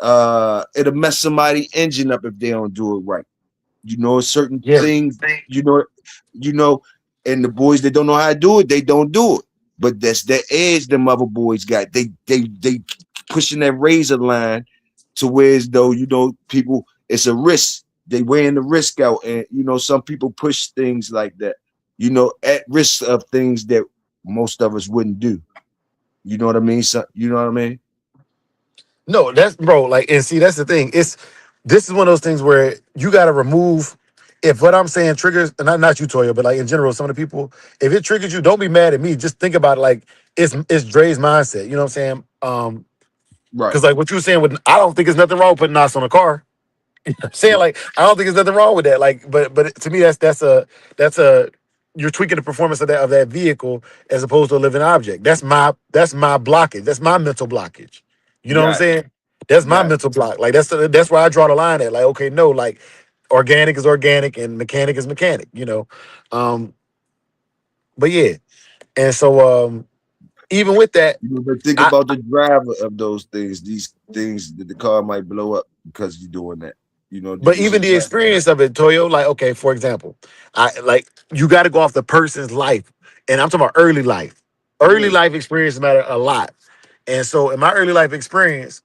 it'll mess somebody engine up if they don't do it right. Certain Yeah. things, you know, you know, and the boys that don't know how to do it, they don't do it. But that's the edge them other boys got. They pushing that razor line to where as though people, it's a risk. They weighing the risk out, and some people push things like that. At risk of things that most of us wouldn't do. You know what I mean? So, you know what I mean? No, that's bro. Like, and see, that's the thing. It's this is one of those things where you got to remove. If what I'm saying triggers, and not you, Toya, but like in general, some of the people, if it triggers you, don't be mad at me. Just think about it like it's Dre's mindset. You know what I'm saying? Right. Because like what you were saying, with I don't think there's nothing wrong with putting knots on a car. I'm saying like I don't think there's nothing wrong with that. Like, but to me that's a you're tweaking the performance of that vehicle as opposed to a living object. That's my blockage. That's my mental blockage. You know what I'm Got saying? That's my got mental block. Like that's where I draw the line at. Like, okay, no, like organic is organic and mechanic is mechanic. Um, but yeah, and so even with that, But think I about the driver of those things. These things that the car might blow up because you're doing that. but It's a even the driver. experience of it, Toyo, like okay, for example, I like you got to go off the person's life, and I'm talking about early life. Early Yeah. life experience matter a lot, and so in my early life experience,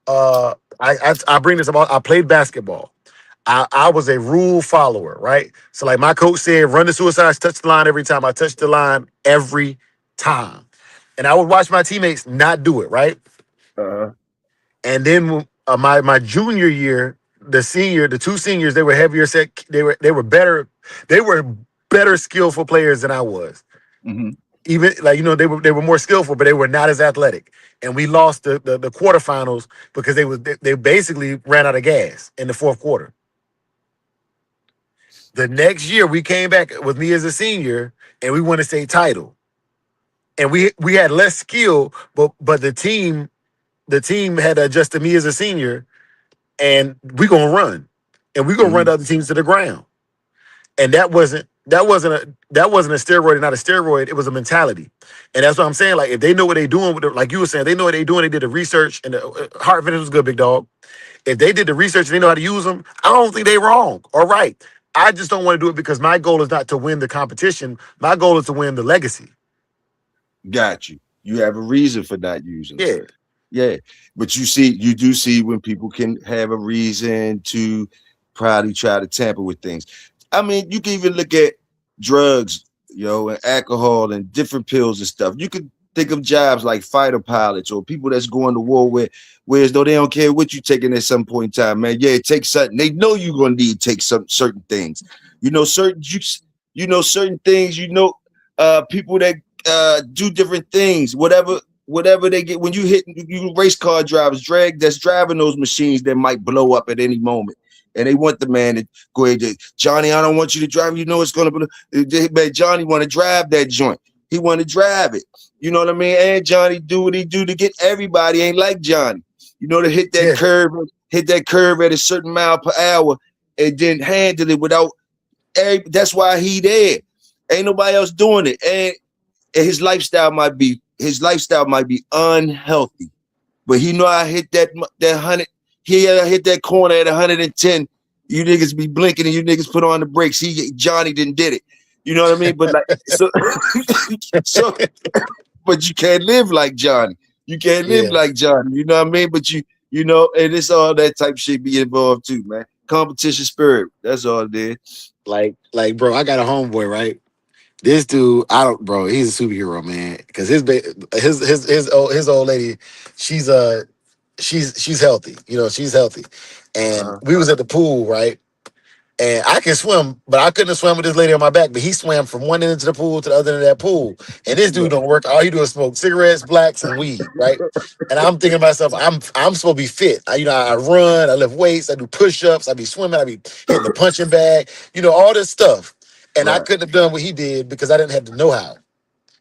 I bring this about. I played basketball. I was a rule follower, right? So like my coach said, run the suicides, touch the line every time. I touched the line every time, and I would watch my teammates not do it, right? Uh-huh. And then my junior year, the two seniors, they were heavier set. They were better. They were better skillful players than I was. Hmm. Even like they were more skillful, but they were not as athletic. And we lost the quarterfinals because they basically ran out of gas in the fourth quarter. The next year we came back with me as a senior and we won a state title. And we had less skill, but the team had adjusted me as a senior and we gonna run, and we gonna run Hmm. the other teams to the ground. And that wasn't a steroid, not a steroid. It was a mentality, and that's what I'm saying. Like if they know what they doing, like you were saying, they know what they doing. They did the research, and the heart fitness was good, big dog. If they did the research and they know how to use them, I don't think they wrong or right. I just don't want to do it because my goal is not to win the competition. My goal is to win the legacy. Got you. You have a reason for not using them. Yeah, Yeah. But you do see when people can have a reason to probably try to tamper with things. I mean, you can even look at drugs, and alcohol and different pills and stuff. You could think of jobs like fighter pilots or people that's going to war whereas though they don't care what you taking at some point in time, man. Yeah, take something. They know you're gonna need to take some certain things. Certain things, people that do different things, whatever they get when you race car drivers, that's driving those machines that might blow up at any moment. And they want the man to go ahead. Johnny, I don't want you to drive. It's gonna be man, Johnny want to drive that joint. He want to drive it. You know what I mean? And Johnny do what he do to get everybody ain't like Johnny. To yeah, hit that curve at a certain mile per hour and then handle it without that's why he there. Ain't nobody else doing it. And his lifestyle might be unhealthy, but he know I hit that 100. I hit that corner at 110. You niggas be blinking and you niggas put on the brakes. Johnny didn't did it. You know what I mean? But like so, so but you can't live like Johnny. You can't live yeah. like Johnny. You know what I mean? But and it's all that type of shit be involved too, man. Competition spirit. That's all it is. Bro, I got a homeboy, right? This dude, I don't, bro. He's a superhero, man. Because his old lady, she's she's healthy. She's healthy, and Uh-huh. we was at the pool, right? And I can swim, but I couldn't have swam with this lady on my back. But he swam from one end of the pool to the other end of that pool. And this dude Right. don't work. All he do is smoke cigarettes, blacks, and weed, right? And I'm thinking to myself, I'm supposed to be fit. I run, I lift weights, I do push-ups, I be swimming, I be hitting the punching bag, all this stuff. And I Right. couldn't have done what he did because I didn't have the know-how.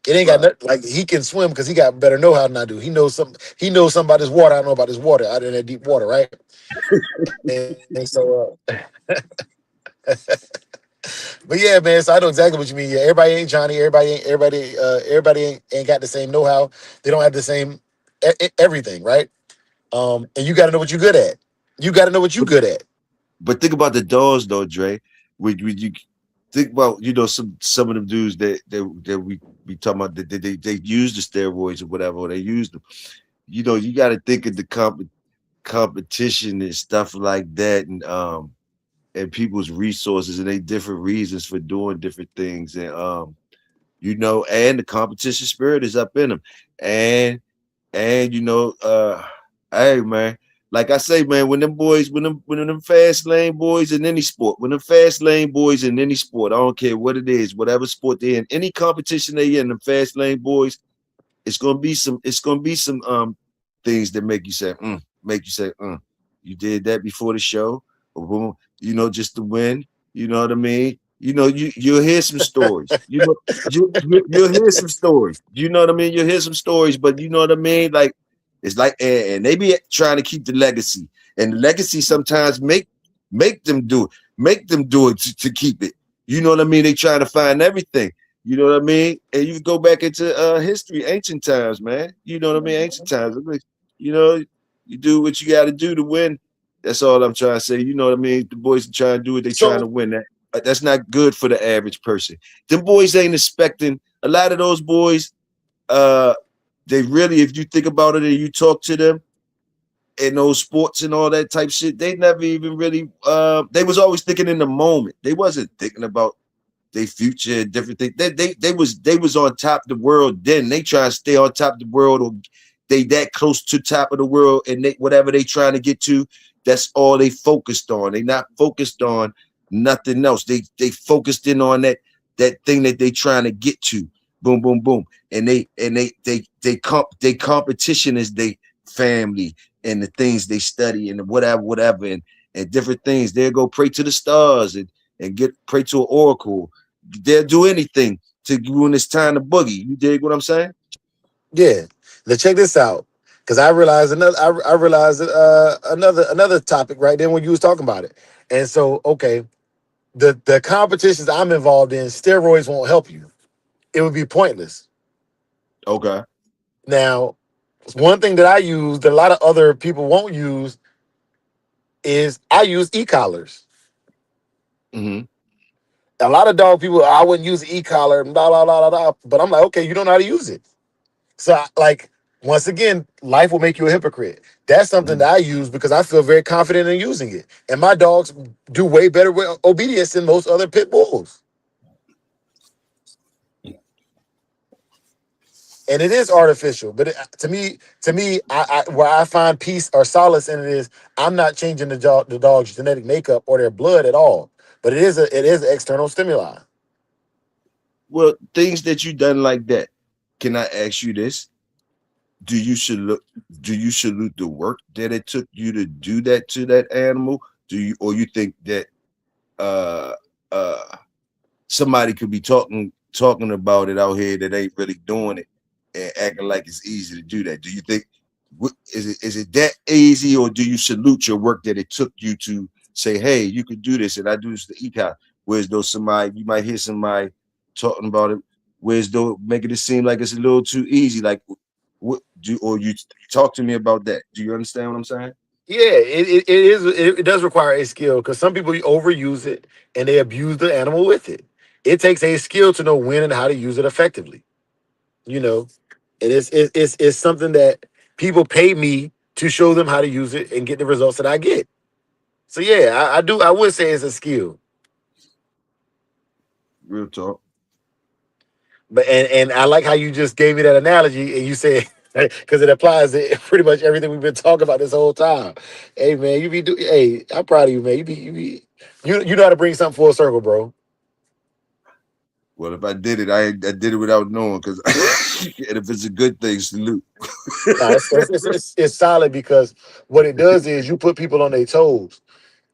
It ain't got Right. nothing like he can swim because he got better know-how than I do. He knows some. He knows something about his water. I know about his water out in that deep water, right? And so, but yeah, man. So I know exactly what you mean. Yeah, everybody ain't Johnny. Everybody ain't got the same know-how. They don't have the same everything, right? And you got to know what you're good at. You got to know what you're But good at. but think about the doors though, Dre. Would you think about some of them dudes that we talking about that they use the steroids or whatever, or they use them. You got to think of the competition and stuff like that, and people's resources and they different reasons for doing different things, and the competition spirit is up in them, and hey man. like I say, man, when them fast lane boys in any sport, when them fast lane boys in any sport, I don't care what it is, whatever sport they're in, any competition they in, them fast lane boys, it's gonna be some things that make you say, you did that before the show, you know, just to win, you know what I mean? You know, you'll hear some stories. You know, you'll hear some stories. You know what I mean? You'll hear some stories, but you know what I mean? Like it's like, and they be trying to keep the legacy, and the legacy sometimes make them do it, to keep it. You know what I mean? They trying to find everything. You know what I mean? And you go back into history, ancient times, man. You know what I mean? Ancient times. You know, you do what you got to do to win. That's all I'm trying to say. You know what I mean? The boys are trying to do what they trying to So win. That's not good for the average person. Them boys ain't expecting. A lot of those boys, they really, if you think about it and you talk to them in those sports and all that type shit, they never even really. They was always thinking in the moment. They wasn't thinking about their future and different things. They was on top of the world then. They try to stay on top of the world, or they that close to top of the world, and they whatever they trying to get to, that's all they focused on. They not focused on nothing else. They focused in on that thing that they trying to get to. Boom, boom, boom. And they competition is they family and the things they study and whatever and different things. They'll go pray to the stars and get pray to an oracle. They'll do anything to when it's time to boogie. You dig what I'm saying? yeah, let's check this out. Because I realized I realized another topic right then when you was talking about it. And so, okay, the competitions I'm involved in, steroids won't help you. It would be pointless. Okay. Now, one thing that I use that a lot of other people won't use is I use e-collars. Mm-hmm. A lot of dog people, I wouldn't use an e-collar, blah, blah, blah, blah, blah. But I'm like, okay, you don't know how to use it. So, like, once again, life will make you a hypocrite. That's something that I use because I feel very confident in using it. And my dogs do way better with obedience than most other pit bulls. And it is artificial, but to me, where I find peace or solace in it is I'm not changing the dog's genetic makeup or their blood at all. But it is an external stimuli. Well, things that you done like that. Can I ask you this? Do you salute the work that it took you to do that to that animal? Do you or you think that uh uh somebody could be talking about it out here that ain't really doing it and acting like it's easy to do that? Do you think is it that easy, or do you salute your work that it took you to say, hey, you could do this and I do this to econ? Whereas though somebody you might hear somebody talking about it, whereas though making it seem like it's a little too easy. Like what do or you talk to me about that? Do you understand what I'm saying? Yeah, it does require a skill because some people overuse it and they abuse the animal with it. It takes a skill to know when and how to use it effectively. You know, and it's something that people pay me to show them how to use it and get the results that I get. So yeah, I would say it's a skill. Real talk. But and I like how you just gave me that analogy and you said because it applies to pretty much everything we've been talking about this whole time. Hey man, hey, I'm proud of you, man. You know how to bring something full circle, bro. Well, if I did it, I did it without knowing because and if it's a good thing, salute. No, it's solid because what it does is you put people on their toes.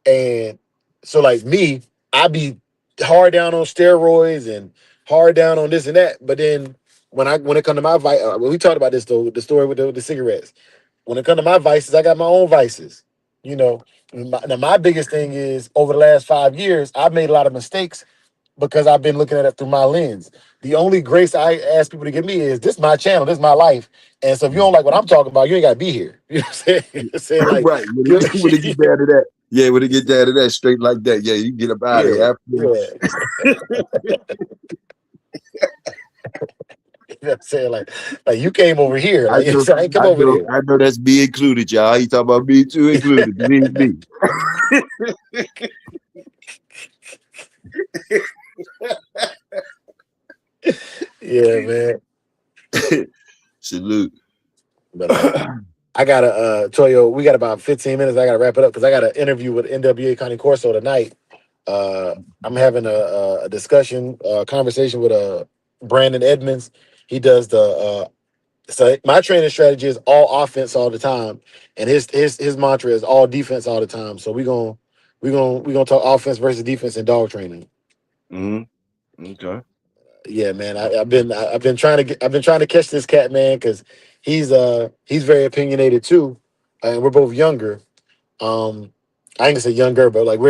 And so like me, I be hard down on steroids and hard down on this and that. But then when it come to my we talked about this though, the story with the cigarettes. When it come to my vices, I got my own vices. You know, now my biggest thing is over the last 5 years, I've made a lot of mistakes because I've been looking at it through my lens. The only grace I ask people to give me is this is my channel, this is my life. And so if you don't like what I'm talking about, you ain't gotta be here. You know what I'm saying? Saying like Right. When it get down to that. Yeah, when it get down to that straight like that, yeah, you can get up out of yeah, here. yeah. You know what I'm saying? Like you came over here. I Like know, I ain't come over there. I know that's me included, y'all. You talking about me too included. Me. Yeah, man. Salute. But I got to Toyo. We got about 15 minutes. I got to wrap it up because I got an interview with NWA Connie Corso tonight. I'm having a discussion, conversation with Brandon Edmonds. He does the so my training strategy is all offense all the time, and his mantra is all defense all the time. So we gonna talk offense versus defense in dog training. Okay. Yeah, man. I've been trying to catch this cat, man, because he's very opinionated too, and we're both younger. I ain't gonna say younger, but like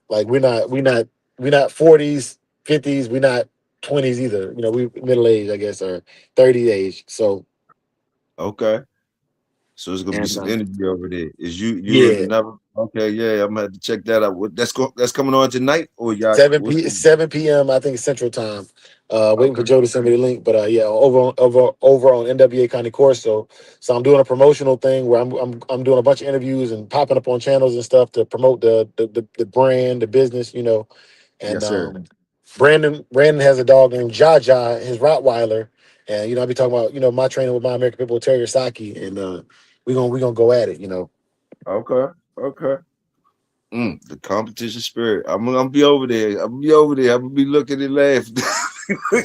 like we're not 40s, 50s, we're not 20s either. We middle age, I guess, or 30 age. So Okay. So it's gonna be and some energy over there. Is you and yeah, another? Okay, yeah, I'm gonna have to check that out. That's coming on tonight, or y'all? 7 p.m. I think Central Time. Waiting for Okay. Joe to send me the link, but yeah, over on NWA Connie Corso. So I'm doing a promotional thing where I'm doing a bunch of interviews and popping up on channels and stuff to promote the brand, the business, And Yes, sir. Brandon has a dog named Jaja, his Rottweiler, and I'll be talking about my training with my American Pitbull Terrier Saki, and we gonna go at it. Okay. Okay. The competition spirit. I'm gonna be over there. I'm gonna be looking and laughing. I'm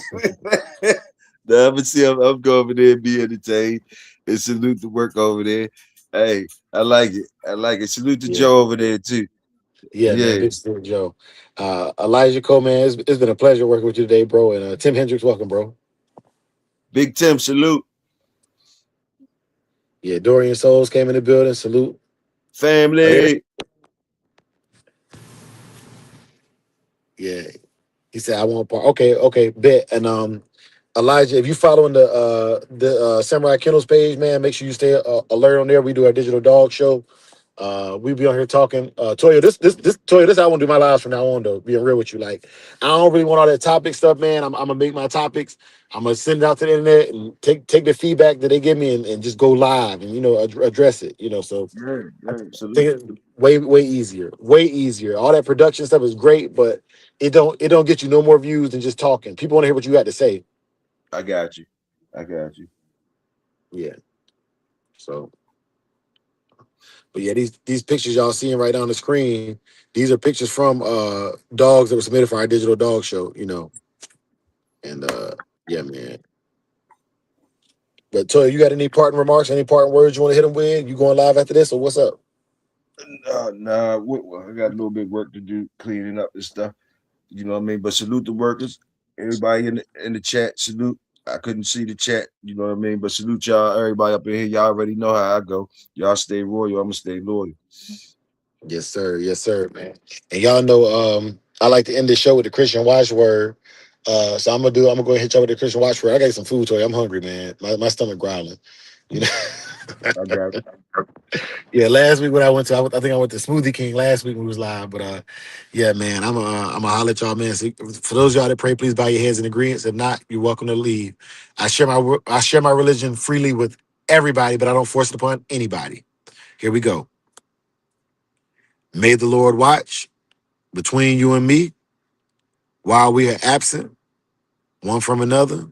gonna see. I'm going over there and be entertained and salute the work over there. Hey, I like it. I like it. Salute to Yeah. Joe over there too. Yeah, man. Yeah. Big story, Joe. Elijah Cole, man, it's been a pleasure working with you today, bro. And Tim Hendricks, welcome, bro. Big Tim, salute. Yeah, Dorian Souls came in the building. Salute. Family. Yeah. He said, I want part. Okay, bet. And Elijah, if you following the Samurai Kennels page, man, make sure you stay alert on there. We do our digital dog show. We be on here talking. Toya, Toya, this I want to do my lives from now on though. Being real with you, like I don't really want all that topic stuff, man. I'm gonna make my topics. I'm gonna send it out to the internet and take the feedback that they give me and just go live and address it. So I think Salute. it's way easier, way easier. All that production stuff is great, but it don't get you no more views than just talking. People want to hear what you got to say. I got you. Yeah. So. But yeah, these pictures y'all seeing right on the screen, these are pictures from dogs that were submitted for our digital dog show, And yeah, man. But Toya, you got any parting remarks, any parting words you want to hit them with? You going live after this or what's up? Nah, I got a little bit of work to do cleaning up this stuff. You know what I mean? But salute the workers, everybody in the chat. Salute. I couldn't see the chat. You know what I mean? But salute y'all, everybody up in here. Y'all already know how I go. Y'all stay royal. I'm gonna stay loyal. Yes, sir, man. And y'all know I like to end the show with the Christian watchword. So I'm gonna go ahead and hit y'all with the Christian watchword. I got some food, Toya. I'm hungry, man. My stomach growling. I got it. Yeah, last week when I think I went to Smoothie King last week when we was live. But yeah, man, I'm gonna holler at y'all, man. So for those of y'all that pray, please bow your heads in agreement. If not, you're welcome to leave. I share my religion freely with everybody, but I don't force it upon anybody. Here we go. May the Lord watch between you and me while we are absent one from another.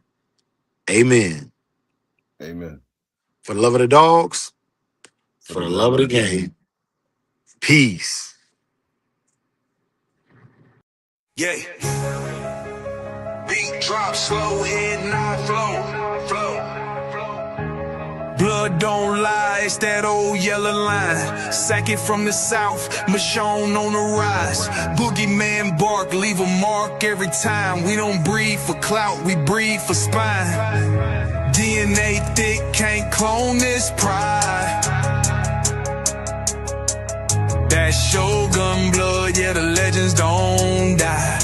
Amen. Amen. For the love of the dogs, for the love of the game. Peace. Yeah. Beat drop slow, head not flow. Blood don't lie, it's that old yellow line. Sack it from the south, Michonne on the rise. Boogeyman bark, leave a mark every time. We don't breathe for clout, we breathe for spine. DNA thick, can't clone this pride. That Shogun blood, yeah, the legends don't die.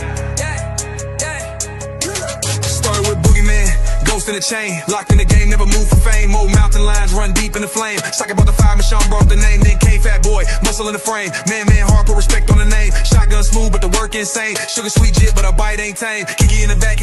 Started with Boogeyman, ghost in the chain. Locked in the game, never move for fame. Old mountain lions run deep in the flame. Stock about the fire, Michonne brought the name. Then came Fat Boy, muscle in the frame. Man, hard, put respect on the name. Shotgun smooth, but the work insane. Sugar sweet jit, but a bite ain't tame. Kiki in the back.